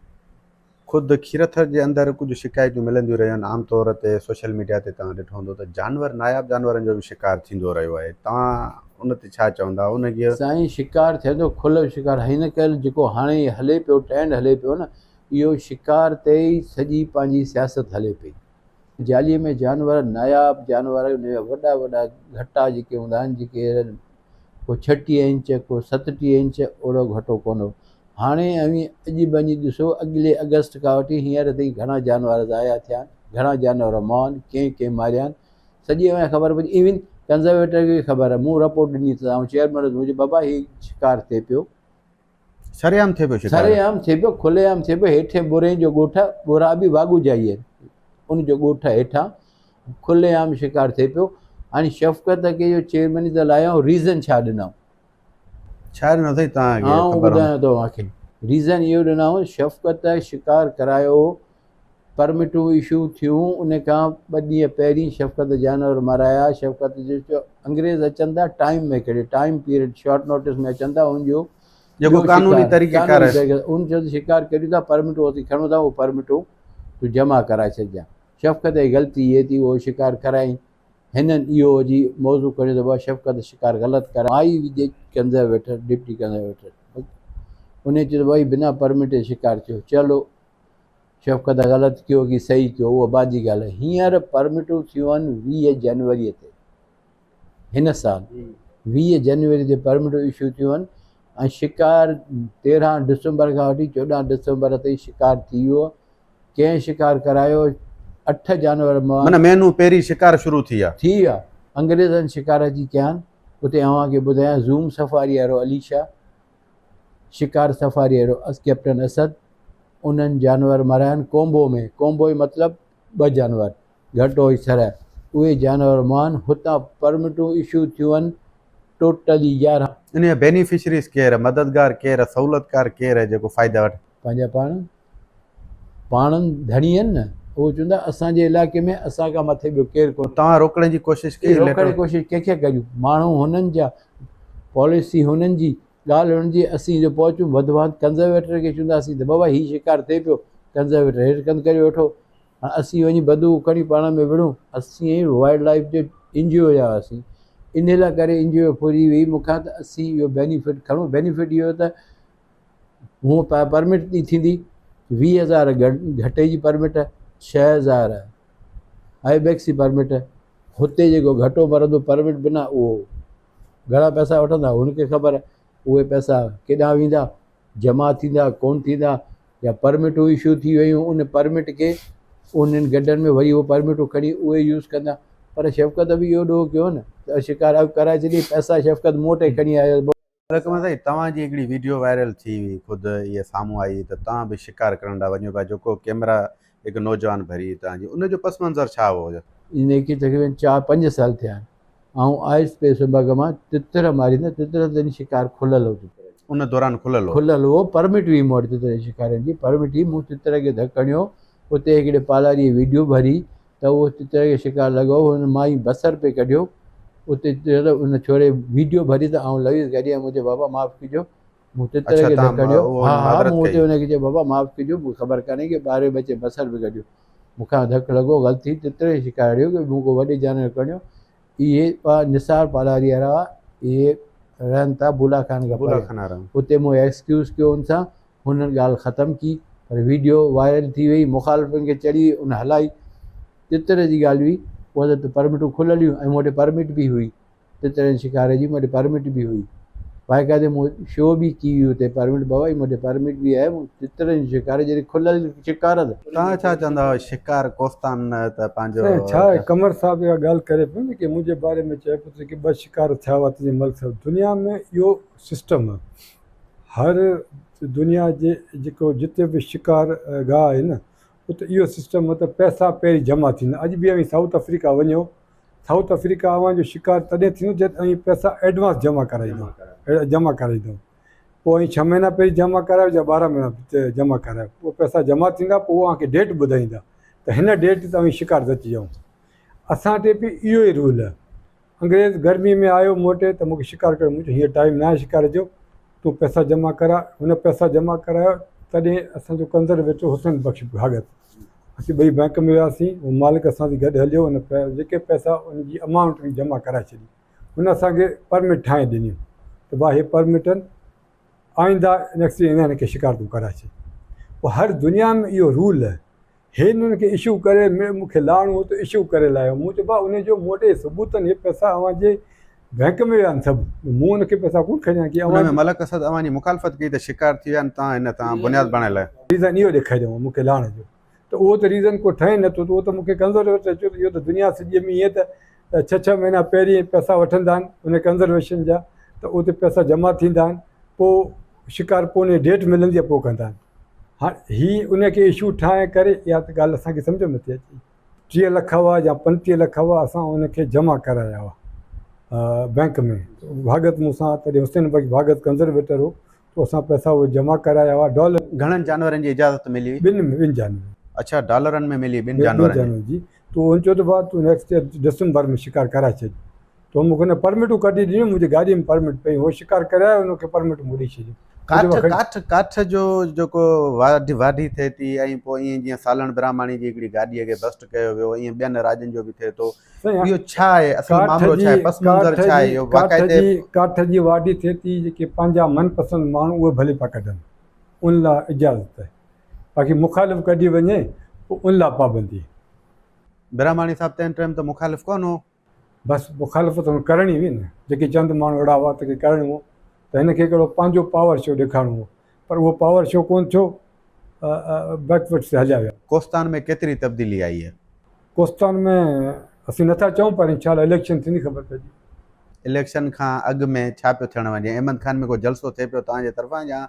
ख़ुदि खीरथर जे अंदरि कुझु शिकायतूं मिलंदियूं रहियूं आहिनि। आमतौर ते सोशल मीडिया ते तव्हां ॾिठो हूंदो त जानवर, नायाब जानवरनि जो बि शिकार थींदो रहियो आहे, तव्हां उन ते छा चवंदा? उनखे साईं शिकार थिए थो, खुलो शिकार हिन करे जेको हाणे हले पियो, ट्रेंड हले पियो न, इहो शिकार ते ई सॼी पंहिंजी सियासत हले पई। जालीअ में जानवर, नायाब जानवर, वॾा वॾा घटा जेके हूंदा आहिनि, जेके को 36 इंच, को 37 इंच, ओड़ो घटो कोन हो। हाणे अॼु वञी ॾिसो, अॻिले अगस्त खां वठी हींअर ताईं घणा जानवर ज़ाया थिया आहिनि, घणा जानवर मौन, कंहिं मारिया आहिनि, सॼी ख़बर पई। इवन कंज़र्वेटर खे ख़बर आहे, मूं रिपोर्ट ॾिनी त चेयरमैन मुंहिंजो बाबा हीउ शिकार थिए पियो, सरेआम थिए पियो शिकार? सरेआम थिए पियो, खुलेआम थिए पियो। हेठि बोरे जो ॻोठ, बोरा बि वागुजाई आहिनि, उनजो ॻोठ हेठां खुलेआम शिकार थिए पियो। हाणे शफ़क़त खे जो चेयरमैन त लाहियो, रीज़न छा ॾिनऊं? छा ॾिनो अथई तव्हांखे? आउं ॿुधायां थो तव्हांखे, रीज़न इहो ॾिनऊं, शफ़क़त शिकार करायो, परमिटूं इशू थियूं, उन खां 2 ॾींहं पहिरीं शफ़क़त जानवर माराया। शफ़क़त जो अंग्रेज़ अचनि था टाइम में, कहिड़े टाइम पीरियड शॉर्ट नोटिस में अचनि था, उनजो जेको कानूनी तरीक़ेकार उन जो शिकार करियूं था, परमिटूं असीं खणूं था, उहो परमिटूं तूं जमा कराए छॾिजांइ। शफ़क़त जी ग़लती इहे थी, उहो शिकार कराई। हिननि इहो जी मौज़ू खणियो त भाउ शफ़क़त शिकार ग़लति कराए, आई विझे कंज़र्वेटर, डिप्टी कंज़र्वेटर, उन चयो भई बिना परमिट जे शिकार थियो। चलो शफ़क़त ग़लति कयो की सही कयो, उहा बाजी ॻाल्हि आहे। हींअर परमिटूं थियूं आहिनि 20 जनवरीअ ते, हिन साल 20 जनवरी ते परमिटूं इशू थियूं आहिनि, ऐं शिकार 13 डिसंबर खां वठी 14 डिसंबर ताईं शिकार थी वियो। कंहिं शिकार करायो 8 जानवर माना महीनो पहिरीं शिकार शुरू थी विया। अंग्रेज़नि शिकार जी कया आहिनि, उते अव्हांखे ॿुधायां, ज़ूम सफ़ारी वारो अली शाह, शिकार सफ़ारी वारो कैप्टन असद, उन्हनि जानवर मारिया आहिनि कोम्बो में। कोम्बो जो मतिलबु 2 जानवर, घटो ई सर, उहे जानवर मान हुतां परमिटूं इशू थियूं आहिनि टोटली 11। इन बेनिफिशरीज़ केरु, मददगार केरु, सहूलियतकार केरु आहे जेको फ़ाइदा वठे? पंहिंजा पाण धणी आहिनि न, उहो चवंदा असांजे इलाइक़े में असांखां मथे ॿियो केरु कोन्हे। तव्हां रोकण जी कोशिशि कई? रोकण जी कोशिशि कंहिंखे कयूं? माण्हू हुननि जा, पॉलिसी हुननि जी, ॻाल्हि हुननि जी। असीं जो पहुचूं वधि कंज़र्वेटर खे चवंदासीं त बाबा हीउ शिकार थिए पियो, कंज़र्वेटर हेठि कंधु करे वेठो, हाणे असीं वञी बंदूक खणी पाण में विढ़ूं, असीं वाइल्ड लाइफ जे NGO जा हुआसीं, इन लाइ करे NGO फुरी वेई मूंखां त असीं इहो बेनिफिट खणूं। बेनिफिट इहो त हूअं परमिट ॾी थींदी 20,000 घटे जी परमिट, 6,000 IBEX जी परमिट, हुते जेको घटो मरंदो परमिट बिना उहो घणा पैसा वठंदा हुनखे ख़बर आहे। उहे पैसा केॾांहुं वेंदा, जमा थींदा कोन थींदा, या परमिटूं इशू थी वियूं उन परमिट खे उन्हनि गॾनि में वरी उहो परमिटूं खणी उहे यूज़ कंदा। पर शफ़क़त बि इहो ॾोह कयो न त शिकार अब कराए छॾी, पैसा शफ़क़त मोटे खणी आयो। रकम साईं तव्हांजी हिकिड़ी वीडियो वायरल थी हुई, ख़ुदि इहे साम्हूं आई त तव्हां बि शिकार करण लाइ वञो पिया, जेको कैमरा हिकु नौजवान भरी तव्हांजी, उनजो पस मंज़र छा हो? इनखे तक़रीबन 4-5 साल थिया आहिनि। ऐं आयुसि पिए सुबुह खां मां तितर मारींदा, तितर ते शिकार खुलियल हो, उन दौरान खुलियल हो, परमिट हुई मूं वटि तितर शिकारनि जी परमिट हुई। मूं तितर खे धकु हणियो, उते हिकिड़े पालारी वीडियो भरी त उहो तितर खे शिकार लॻो, हुन मां ई बसर पे कढियो उते, उन छोरे वीडियो भरी त आउं लवियुसि गाॾी, मुंहिंजे बाबा माफ़ु कजो, मूं तितर खे धकु हणियो। हा, मूं उते हुनखे चयो बाबा माफ़ु कजो, मूंखे ख़बर कान्हे की ॿारहें बचे बसर बि कढियो, मूंखां धकु लॻो ग़लती, तितर खे शिकार ॾियो की मूं को वॾे जानवर खणियो। इहे निसार पालारी वारा हुआ, इहे रहनि था बुला खान खां परे। उते मूं एक्सक्यूज़ कयो हुन सां, हुननि ॻाल्हि ख़तमु की, पर वीडियो वायरल थी वई, मुखालिफ़नि खे चढ़ी उन हलाई। तितर जी ॻाल्हि हुई, उहा त परमिटूं खुलियल हुयूं ऐं मूं वटि परमिट बि हुई, तितर शिकार जी मूं वटि परमिट बि हुई, बाक़ाइदे मूं शो बि की हुई उते परमिट, बाबा मूं वटि परमिट बि आहे, मूं तितर जी शिकार जहिड़ी खुलियल शिकार। तव्हां छा चवंदा हुआ शिकार कोस्तान त पंहिंजो छा आहे, कमर साहब इहा ॻाल्हि करे पियो न की मुंहिंजे बारे में चए पियो की 2 शिकार थिया हुआ तुंहिंजे मल्क साहब। दुनिया में इहो सिस्टम आहे, हर दुनिया जे जेको जिते बि शिकार गाह आहे न उते इहो सिस्टम आहे त पैसा पहिरीं जमा थींदा। अॼु बि अवी साउथ अफ्रीका वञो, साउथ अफ्रीका अव्हांजो शिकार तॾहिं थींदो जॾहिं पैसा एडवांस जमा कराईंदो, पोइ 6 महीना पहिरीं जमा करायो या 12 महीना जमा करायो, उहे पैसा जमा थींदा, पोइ तव्हांखे डेट ॿुधाईंदा त हिन डेट ते तव्हां शिकार ते अची जाओ। असां वटि बि इहो ई रूल आहे। अंग्रेज़ गर्मी में आयो मोटे त मूंखे शिकार कयो, मुंहिंजो हीअं टाइम न आहे शिकार जो, तूं पैसा जमा करा। हुन पैसा जमा करायो, तॾहिं असांजो कंज़रवेटर हुसैन बख़्श भागत, असीं ॿई बैंक में वियासीं, उहो मालिक असां सां गॾु हलियो, हुन जेके पैसा उनजी अमाउंट बि जमा कराए छॾी, हुन असांखे परमिट ठाहे ॾिनियूं त भाउ हे परमिटनि आईंदा नेक्स्ट हिननि खे शिकार तूं कराए छॾ। पोइ हर दुनिया में इहो रूल आहे। हे हिननि खे इशू करे मूंखे लाहिणो हो त इशू करे लाहियो, मूं चयो भाउ उनजो मोटे सबूतनि, हे पैसा अव्हांजे बैंक में विया आहिनि सभु, मूं हुनखे पैसा कोन खणिया की मलक असद अव्हांजी मुखालफ़त कई त शिकार थी विया आहिनि, तव्हां हिन तां बुनियाद बणाए लाइ रीज़न इहो ॾेखारे ॾियो मूंखे लाहिण जो, त उहो त रीज़न को ठहे नथो, त उहो त मूंखे कंज़रवेटर चयो त इहो त दुनिया सॼीअ में ईअं त 6-6 महीना पहिरीं पैसा वठंदा आहिनि उन कंज़रवेशन जा, त उते पैसा जमा थींदा आहिनि, पोइ शिकार पोइ उन डेट मिलंदी आहे पोइ कंदा आहिनि। हाणे हीअ उनखे इशू ठाहे करे इहा त ॻाल्हि असांखे सम्झ में नथी अचे। 30 लख हुआ या 35 लख हुआ, असां उनखे जमा कराया हुआ बैंक में, भागत मूंसां तॾहिं हुसैन बख़्श भागत कंज़रवेटर हो, तो असां पैसा उहे जमा कराया हुआ। डॉलर घणनि जानवरनि जी इजाज़त मिली हुई? 2 जानवर। अच्छा, डॉलरनि में मिली 2 जानवरनि जी। तो हुन चयो त भाउ तूं नेक्स्ट दिसंबर में शिकार कराए छॾ, तो मूंखे हुन परमिटूं कढी ॾिनियूं, मुंहिंजी गाॾी में परमिट पई, उहो शिकार करायो, हुनखे परमिट मूं ॾेई छॾियो। काठ जो जेको वाढी थिए थी, ऐं पोइ ईअं जीअं सालण ब्राह्मणी जी हिकिड़ी गाॾीअ खे बस्ट कयो वियो, ईअं ॿियनि राज्यनि जो बि थिए थो, इहो छा आहे असली मामलो, छा आहे पस मंज़र, छा आहे इहो? काठ जी वाढी थिए थी, जेके पंहिंजा मनपसंदि माण्हू उहे भले पिया कढनि, उन लाइ इजाज़त आहे, बाक़ी मुखालिफ़ कढी वञे पोइ उन लाइ पाबंदी। ब्राह्मणी साहिबु तंहिं टाइम त मुखालिफ़ कोन हो, बसि मुखालिफ़त करणी हुई न, जेके चंद माण्हू अहिड़ा हुआ त करणो हो, त हिनखे हिकिड़ो पंहिंजो पावर शो ॾेखारिणो हो, पर उहो पावर शो कोन थियो, बैकवर्ड से हलिया विया। कोस्तान में केतिरी तब्दीली आई आहे? कोस्तान में असीं नथा चऊं, पर इंशाअल्लाह इलेक्शन थींदी ख़बर पइजी। इलेक्शन खां अॻु में छा पियो थियणु वञे? अहमद खान में को जलसो थिए पियो तव्हांजे तरफ़ां या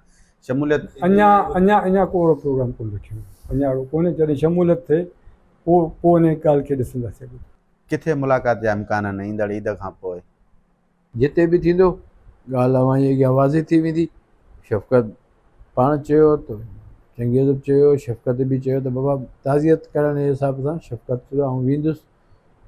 शमूलियत? अञा को अहिड़ो प्रोग्राम कोन रखियो, अञा अहिड़ो कोन्हे, जॾहिं शमूलियत थिए पोइ इन ॻाल्हि खे ॾिसंदासीं। किथे मुलाक़ात जा इम्कान आहिनि ईंदड़ ईद खां पोइ? जिते बि थींदो ॻाल्हि अव्हांजी अॻियां वाज़े थी वेंदी। शफ़क़त पाण चयो त चंगेज़ बि चयो, शफ़क़त बि चयो त बाबा ताज़ियत करण जे हिसाब सां शफ़क़त आउं वेंदुसि,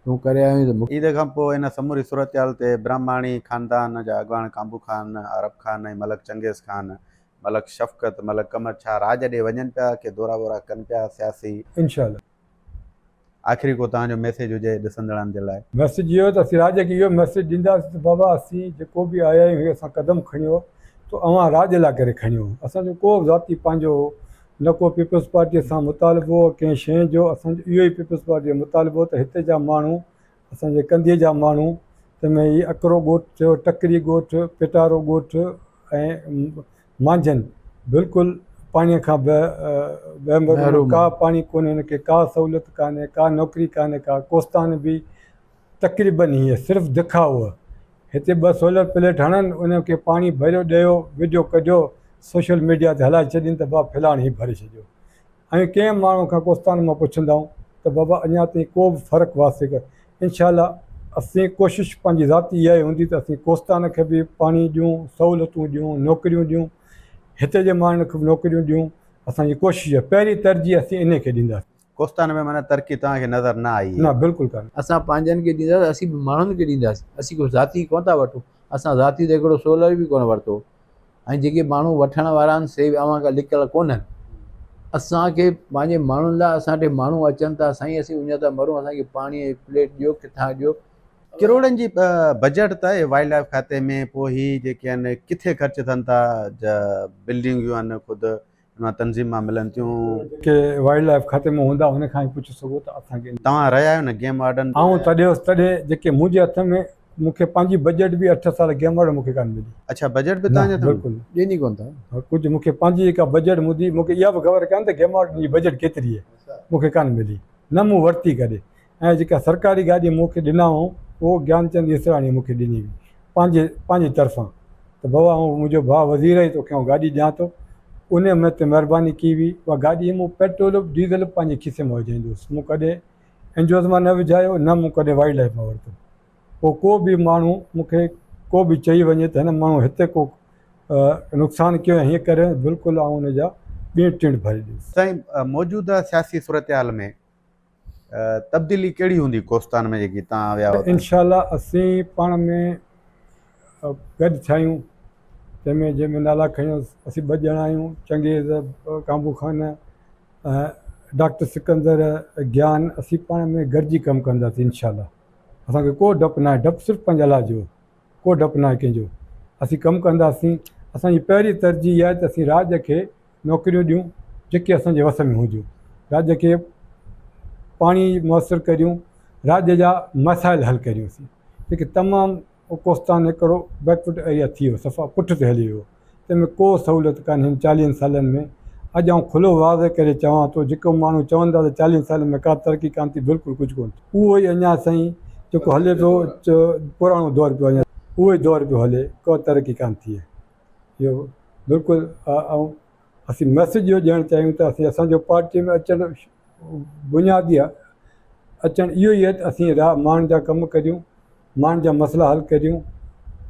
तूं करे आयो त ईद खां पोइ इन समूरी सूरत हाल ते ब्राह्मणी ख़ानदान जा अॻवान काबू खान, अरब खान ऐं मलक चंगेज़ खान, मलक शफ़क़त, मलक कमर छा राज ॾे वञनि पिया कि दौरा वौरा कनि पिया सियासी? इंशाअल्लाह आख़िरी को तव्हांजो मैसेज हुजे ॾिसंदड़नि जे लाइ? मैसेज इहो त असीं राज खे इहो मैसेज ॾींदासीं त बाबा असीं जेको बि आया आहियूं असां क़दम खणियो त अवां राज लाइ करे खणियो। असांजो को ज़ाती पंहिंजो न को पीपल्स पार्टीअ सां मुतालिबो कंहिं शइ जो, असांजो इहो ई पीपल्स पार्टीअ जो मुतालिबो त हिते जा माण्हू असांजे कंधीअ जा माण्हू तंहिंमें ही अकरो ॻोठु थियो, टकरी ॻोठु, पिटारो ॻोठु ऐं मांझनि बिल्कुलु पाणीअ खां महरूम का पाणी कोन्हे, हिनखे का सहूलियत कान्हे, का नौकिरी कान्हे, का कोस्तान बि तक़रीबन हीअ सिर्फ़ु दिखाओ। हिते 2 सोलर प्लेट हणनि, उनखे पाणी भरियो ॾियो, वीडियो कढियो, सोशल मीडिया ते हलाए छॾीनि त बाबा फिलहाण ई भरे छॾियो। ऐं कंहिं माण्हू खां कोस्तान मां पुछंदा त बाबा अञा ताईं को बि फ़र्क़ु वास्ते कर। इनशाला असीं कोशिशि पंहिंजी ज़ाती इहा ई हूंदी त असीं कोस्तान खे बि पाणी ॾियूं, सहूलियतूं ॾियूं, नौकिरियूं ॾियूं, हिते जे माण्हुनि खे बि नौकिरियूं ॾियूं। असांजी कोशिशि आहे, पहिरीं तरजीह असीं इन खे ॾींदासीं। कोस्तान में माना तरक़ी तव्हांखे नज़र न आई? न, बिल्कुलु कान्हे। असां पंहिंजनि खे ॾींदासीं, असीं बि माण्हुनि खे ॾींदासीं। असीं को ज़ाती कोन था वठूं, असां ज़ाती ते हिकिड़ो सोलर बि कोन वरितो। ऐं जेके माण्हू वठण वारा आहिनि से बि अव्हां खां लिकियल कोन्हनि। असांखे पंहिंजे माण्हुनि लाइ असां वटि माण्हू अचनि था, साईं असीं उन था मरूं, असांखे पाणीअ जी प्लेट ॾियो, किथां ॾियो। करोड़नि जी बजट त आहे वाइल्ड लाइफ खाते में, पोइ ही जेके आहिनि किथे ख़र्च थियनि था, बिल्डिंगियूं आहिनि ख़ुदि मां तंज़ीमां मिलनि थियूं के वाइल्ड लाइफ खाते में हूंदा, हुन खां ई पुछी सघो त असांखे। तव्हां रहिया आहियो न गेम वार्डन? ऐं तॾहिं जेके मुंहिंजे हथ में, मूंखे पंहिंजी बजट बि 8 साल गेम वार्ड मूंखे कान मिली। अच्छा, बजट बि तव्हांजे अथव? बिल्कुलु ॾिनी कोन था कुझु मूंखे पंहिंजी जेका बजट हूंदी, मूंखे इहा बि ख़बर कान त गेम वार्ड जी बजट केतिरी आहे, मूंखे कान मिली, न मूं वरिती करे। ऐं जेका सरकारी गाॾी मूंखे ॾिनाऊं उहो ज्ञानचंद इसराणी मूंखे ॾिनी हुई पंहिंजी तरफ़ां त बाबा ऐं मुंहिंजो भाउ वज़ीर ई तोखे आउं गाॾी ॾियां थो। उन में त महिरबानी की हुई, उहा गाॾी मूं पेट्रोल डीज़ल पंहिंजे खीसे में विझाईंदुसि। मूं कॾहिं एंजोस मां न विझायो, न मूं कॾहिं वाइल्ड लाइफ मां वरितो। पोइ को बि माण्हू मूंखे को बि चई वञे त हिन माण्हू हिते को नुक़सानु कयो हीअं करे, बिल्कुलु आउं हुनजा ॿीं टिण भरे ॾियुसि। साईं, मौजूदा सियासी सूरत में तब्दीली कहिड़ी हूंदी कोस्तान में जेकी तव्हां विया? इंशाल्लाह असीं पाण में गॾु थियूं, जंहिंमें नाला खयूं असीं 2 ॼणा आहियूं, चंगेज़ काबू खान, डॉक्टर सिकंदर, ज्ञान। असीं पाण में गॾिजी कमु कंदासीं इंशाल्लाह। असांखे को डपु न आहे, डपु सिर्फ़ु पंहिंजे अलाह जो, को डपु न आहे कंहिंजो। असीं कमु कंदासीं। असांजी पहिरीं तरजीह इहा आहे त असीं राज खे नौकिरियूं ॾियूं जेके असांजे वस में हुजूं, राज खे पाणी मुयसरु करियूं, राज्य जा मसाइल हल करियूंसीं। जेके तमामु कोस्तान हिकिड़ो बैकवर्ड एरिया थी वियो, सफ़ा पुठिते हली वियो, तंहिंमें को सहूलियत कान्हे 40 सालनि में। अॼु आउं खुलो वाज़े करे चवां थो, जेको माण्हू चवंदा त 40 सालनि में का तरक़ी कान थी, बिल्कुलु कुझु कोन्हे। उहो ई अञा साईं जेको हले पियो, पुराणो दौर पियो, अञा उहो ई दौर पियो हले, को तरक़ी कान थी आहे। इहो बिल्कुलु। ऐं असीं मैसेज इहो ॾियणु चाहियूं त असांजो पार्टीअ में अचणु बुनियादी आहे, अचणु इहो ई आहे त असीं माण्हुनि जा कमु करियूं, माण्हुनि जा मसइला हल करियूं,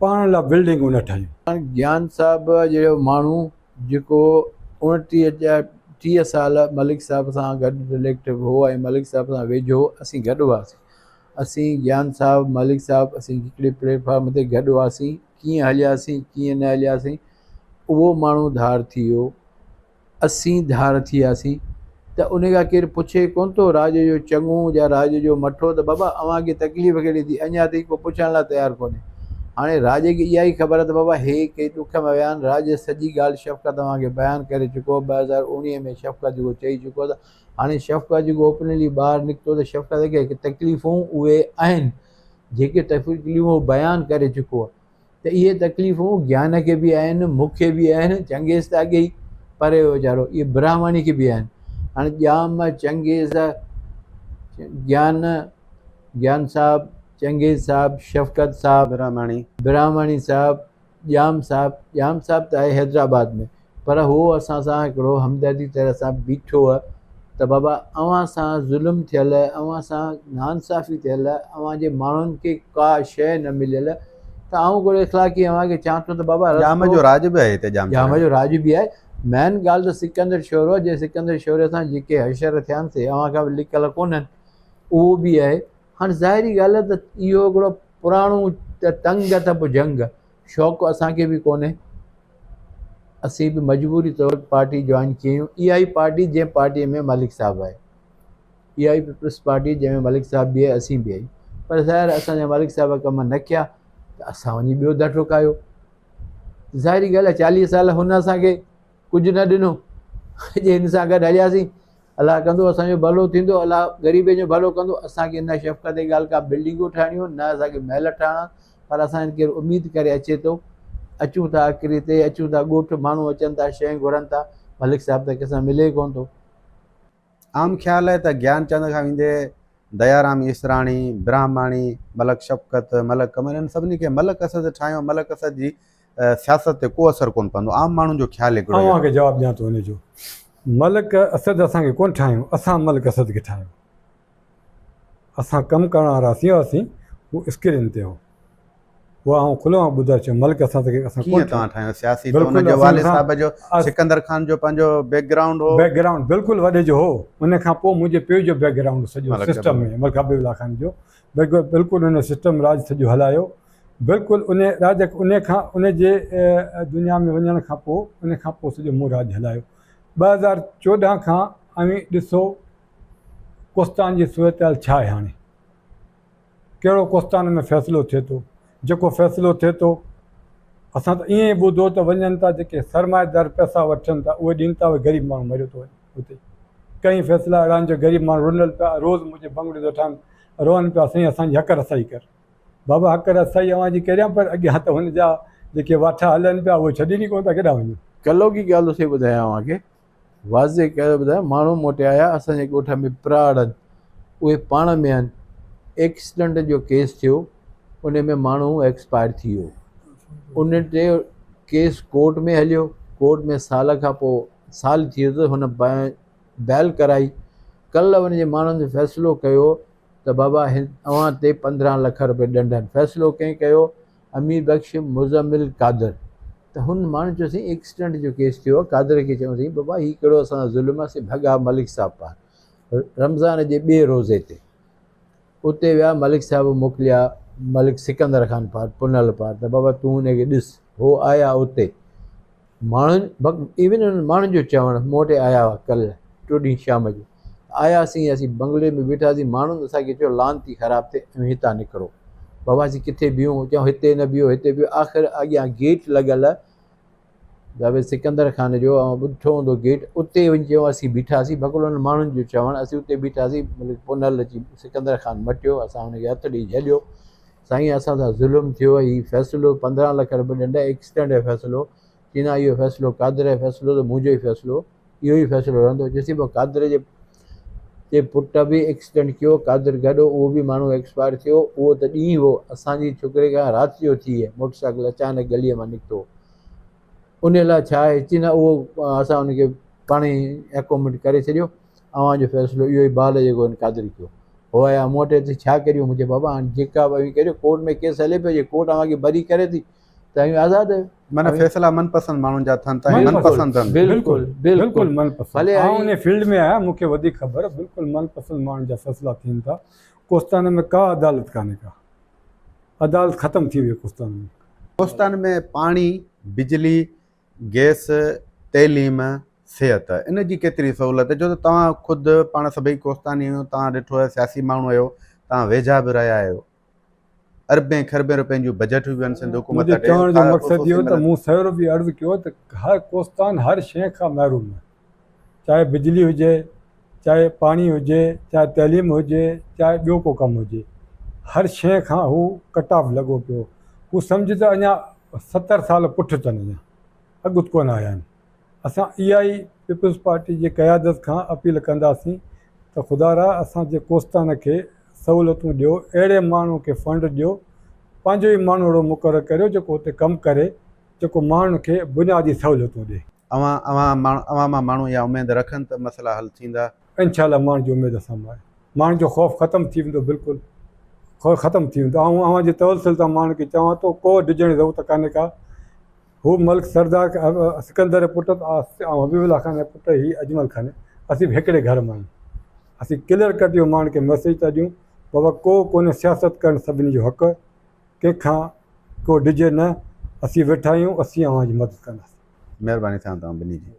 पाण लाइ बिल्डिंगूं न ठाहियूं। ज्ञान साहब जहिड़ो माण्हू जेको 29-30 साल मलिक साहब सां गॾु इलेक्ट हो ऐं मलिक साहब सां वेझो असीं गॾु हुआसीं। असीं ज्ञान साहब, मलिक साहब, असीं हिकिड़े प्लेटफॉर्म ते गॾु हुआसीं। कीअं हलियासीं, कीअं न हलियासीं, उहो माण्हू धार थी वियो, असीं धार थी वियासीं। त उन खां केरु पुछे कोन थो राज जो चङो या राज जो मठो त बाबा अव्हांखे तकलीफ़ कहिड़ी थी, अञा ताईं को पुछण लाइ तयारु कोन्हे। हाणे राज खे इहा ई ख़बर आहे त बाबा हे के ॾुख में विया आहिनि। राज सॼी ॻाल्हि शफ़क़त तव्हांखे बयानु करे चुको, 2019 में शफ़क़त जेको चई चुको आहे। हाणे शफ़क़त जेको ओपनली ॿाहिरि निकितो त शफ़क़त खे तकलीफ़ूं उहे आहिनि जेके तकलीफ़ूं बयानु करे चुको आहे। त इहे तकलीफ़ूं ज्ञान खे बि आहिनि, मूंखे बि आहिनि, चंगेज़ त अॻे ई परे वीचारो, इहे ब्राह्मणी खे बि आहिनि। हाणे ॼाम चंगेज़, ज्ञान साहब, चंगेज़ साहब, शफ़क़त साहब, ब्राह्मणी साहब, ॼाम साहब त आहे हैदराबाद में, पर उहो असां सां हिकिड़ो हमदर्दी तरह सां बीठो आहे त बाबा अव्हां सां ज़ुल्म थियल, अव्हां सां नाइंसाफ़ी थियल, अव्हां जे माण्हुनि खे का शइ न मिलियल, त आउं हिकिड़ो इख़लाक़ी अव्हांखे चवां थो त बाबा जाम जो राज बि आहे हिते, जाम जो राज बि आहे। मेन ॻाल्हि त सिकंदर शौरो, जे सिकंदर शौरे सां जेके हशर थियासीं अव्हां खां बि लिकियल कोन्हनि, उहो बि आहे। हाणे ज़ाहिरी ॻाल्हि आहे त इहो हिकिड़ो पुराणो त तंग त पोइ जंग, शौक़ु असांखे बि कोन्हे। असीं बि मजबूरी तौरु पार्टी जॉइन कयूं, इहा ई पार्टी जंहिं पार्टीअ में मलिक साहब आहे। इहा ई पीपल्स पार्टी जंहिंमें मलिक साहिब बि आहे असीं बि आहियूं, पर ज़ाहिर असांजा मलिक साहिब कम न कया त असां वञी ॿियो ॾढो कयो। ज़ाहिरी ॻाल्हि आहे 40 साल हुन असांखे कुझु न ॾिनो, जे हिन सां गॾु हलियासीं, अलाह कंदो असांजो भलो थींदो, अलाह ग़रीबनि जो भलो कंदो। असांखे न शफ़क़त जी ॻाल्हि का बिल्डिंगूं ठाहिणियूं, न असांखे महल ठाहिणा, पर असां केरु उमेदु करे अचे थो, अचूं था आख़िरी ते, अचूं था ॻोठ, माण्हू अचनि था, शइ घुरनि था, मलिक साहिब त कंहिंसां मिले कोन थो। आम ख़्याल आहे त ज्ञानचंद खां वेंदे दयाराम इसराणी, ब्रह्माणी, मलक शफ़क़त, मलक कमर, इन्हनि सभिनी खे मलक असद ठाहियो, मलक असद जी सियासत ते को असरु कोन पवंदो, आम माण्हुनि जो ख़्यालु हिकिड़ो आहे। तव्हांखे जवाबु ॾियां थो हुनजो। मलक असद असांखे कोन ठाहियूं, असां मलक असद खे ठाहियूं। असां कमु करण वारा हुआसीं, उहो स्क्रीन ते हो, उहा आउं खुलो ॿुधाए चयो, मलक असद खे असां कीअं तव्हां ठाहियो सियासी? त बिल्कुलु हुनजो वाले असां- साहिब जो सिकंदर खान जो पंहिंजो बैकग्राउंड हो, बैकग्राउंड बिल्कुलु वॾे जो हो। उन खां पोइ मुंहिंजे पीउ जो बैकग्राउंड सॼो मलक सिस्टम में, मलक हबीबुल्ला खान जो बिल्कुलु उन सिस्टम राज सॼो हलायो। बिल्कुलु उन राज उन खां उन जे दुनिया में वञण खां पोइ उन खां पोइ सॼो मूं राज हलायो। 2014 खां अवी ॾिसो कोस्तान जी सूरत हाल छा आहे हाणे, कहिड़ो कोस्तान में फ़ैसिलो थिए थो, जेको फ़ैसिलो थिए थो असां त ईअं ई ॿुधो त वञनि था जेके सरमाएदार पैसा वठनि था उहे ॾियनि था, उहे ग़रीब माण्हू मरियो थो वञे हुते। कई फ़ैसिला अहिड़ा आहिनि जो ग़रीब माण्हू रुनल पिया, रोज़ु मुंहिंजे बंगले जो ठहनि रोअनि पिया, साईं असांजी हक़ रसाई कर। बाबा हक़ रसाई अव्हांजी करियां, पर अॻियां त हुनजा जेके वाठा हलनि पिया उहे छॾीनि कोन था, केॾां वञूं। कल्हो की ॻाल्हि उसे ॿुधायां तव्हांखे, वाज़े करे ॿुधायां, माण्हू मोटे आया असांजे ॻोठ में प्राड़ आहिनि, उहे पाण में आहिनि, एक्सीडेंट जो केस थियो, उन में माण्हू एक्सपायर थी वियो, उन ते केस कोर्ट में हलियो, कोर्ट में साल खां पोइ साल थी वियो त हुन बैल कराई। कल्ह हुनजे माण्हुनि जो फ़ैसिलो कयो त बाबा अव्हां ते 15 लख रुपए ॾंड आहिनि। फ़ैसिलो कंहिं कयो? अमीर बख़्श मुज़मिल कादर। त हुन माण्हू चयोसीं एक्सीडेंट जो केस थियो, कादर खे चयोसीं बाबा हीउ कहिड़ो असांजो ज़ुल्म आहे, भॻा मलिक साहिब पार रमज़ान जे ॿिए रोज़े ते उते विया, मलिक साहिब मोकिलिया मलिक सिकंदर खान पार, पुनल पार, त बाबा तूं हुनखे ॾिस। हो आया उते, माण्हुनि इवन उन्हनि माण्हुनि जो चवणु मोटे आया हुआ कल्ह टियों ॾींहुं शाम जो आयासीं, असीं बंगले में बीठासीं, माण्हुनि असांखे चयो लानती ख़राबु थिए ऐं हितां निकिरो। बाबा असीं किथे बीहूं, चऊं हिते न बीहो, हिते बीहो। आख़िर अॻियां गेट लॻल जावेद सिकंदर खान जो, ऐं ॿुठो हूंदो गेट, उते वञी चयो असीं बीठासीं, बकुल हुन माण्हुनि जो चवणु, असीं उते बीठासीं, मतिलबु पुनल अची सिकंदर खान मटियो, असां हुनखे हथु ॾेई झलियो, साईं असां सां ज़ुल्म थियो, हीउ फ़ैसिलो 15 लख रुपए ॾंड, एक्सीडेंट जो फ़ैसिलो, चईं इहो फ़ैसिलो कादर जो फ़ैसिलो त मुंहिंजो ई फ़ैसिलो, इहो ई फ़ैसिलो रहंदो। चयोसीं पोइ कादर जे पुट बि एक्सीडेंट कयो, कादर गॾु उहो बि माण्हू एक्सपायर थियो, उहो त ॾींहुं हो, असांजी छोकिरे खां राति जो थी आहे, मोटरसाइकिल अचानक गलीअ मां निकितो, उन लाइ छा आहे चीन उहो असां हुनखे पाण ई एकोमेट करे छॾियो, अव्हांजो फ़ैसिलो इहो ई बाल जेको कादर कयो। हो आया मूं वटि छा करियो? मुंहिंजे बाबा हाणे जेका बि करियो, कोर्ट में केस हले पियो, जे कोर्ट अव्हांखे बरी करे थी त आज़ादु आहियो। माना फैसला मनपसंद माण्हुनि जा थियनि था, मनपसंद आहिनि। बिल्कुलु बिल्कुलु मनपसंद। भले आउं उन फील्ड में आहियां, मूंखे वधीक ख़बर, बिल्कुलु मनपसंद माण्हुनि जा फ़ैसिला थियनि था। कोस्तान में का अदालत कान्हे, का अदालत ख़तमु थी वई कोस्तान में। कोस्तान में पाणी, बिजली, गैस, तइलीम, सिहत, इन जी केतिरी सहूलियत? जो त तव्हां ख़ुदि पाण सभई कोस्तानी आहियो, तव्हां ॾिठो आहे सियासी माण्हू आहियो, तव्हां वेझा बि रहिया आहियो, अरबे खरबे रुपयनि जूं बजट बि आहिनि सिंध हुकूमत मुंहिंजे चवण जो मक़सदु इहो त मूं सवेरो बि अर्ज़ु कयो त हर कोस्तान हर शइ खां महरूम आहे, चाहे बिजली हुजे, चाहे पाणी हुजे, चाहे तइलीम हुजे, चाहे ॿियो को कमु हुजे, हर शइ खां हू कट ऑफ लॻो पियो। हू सम्झ त अञा 70 साल पुठि अथनि, अञा अॻुत कोन आया आहिनि। असां इहा ई पीपल्स पार्टी जे क़यादत खां अपील कंदासीं त ख़ुदा रा असांजे कोस्तान खे सहूलियतूं ॾियो, अहिड़े माण्हू खे फंड ॾियो, पंहिंजो ई माण्हू अहिड़ो मुक़ररु करियो जेको हुते कमु करे, जेको माण्हुनि खे बुनियादी सहूलियतूं ॾिए। अवां मां माण्हू इहा उमेदु रखनि त मसइला हल थींदा? इनशाला माण्हू जी उमेदु असां मां आहे, माण्हू जो ख़ौफ़ ख़तमु थी वेंदो, बिल्कुलु ख़ौफ़ ख़तमु थी वेंदो। ऐं अव्हां जे तवसल तां माण्हू खे चवां थो, को डिॼण जी ज़रूरत कान्हे का। हू मलिक सरदार सिकंदर पुट ऐं हबीबुल्ला खान जो पुट, ही अजमल खान, असीं बि हिकिड़े घर मां आहियूं। असीं क्लियर कट इहो माण्हू खे मैसेज था ॾियूं, बाबा को कोन्हे सियासत करणु सभिनी जो हक़ु, कंहिंखां को डिॼे न, असीं वेठा आहियूं, असीं अव्हांजी मदद कंदासीं। महिरबानी सां तव्हां ॿिन्ही जी।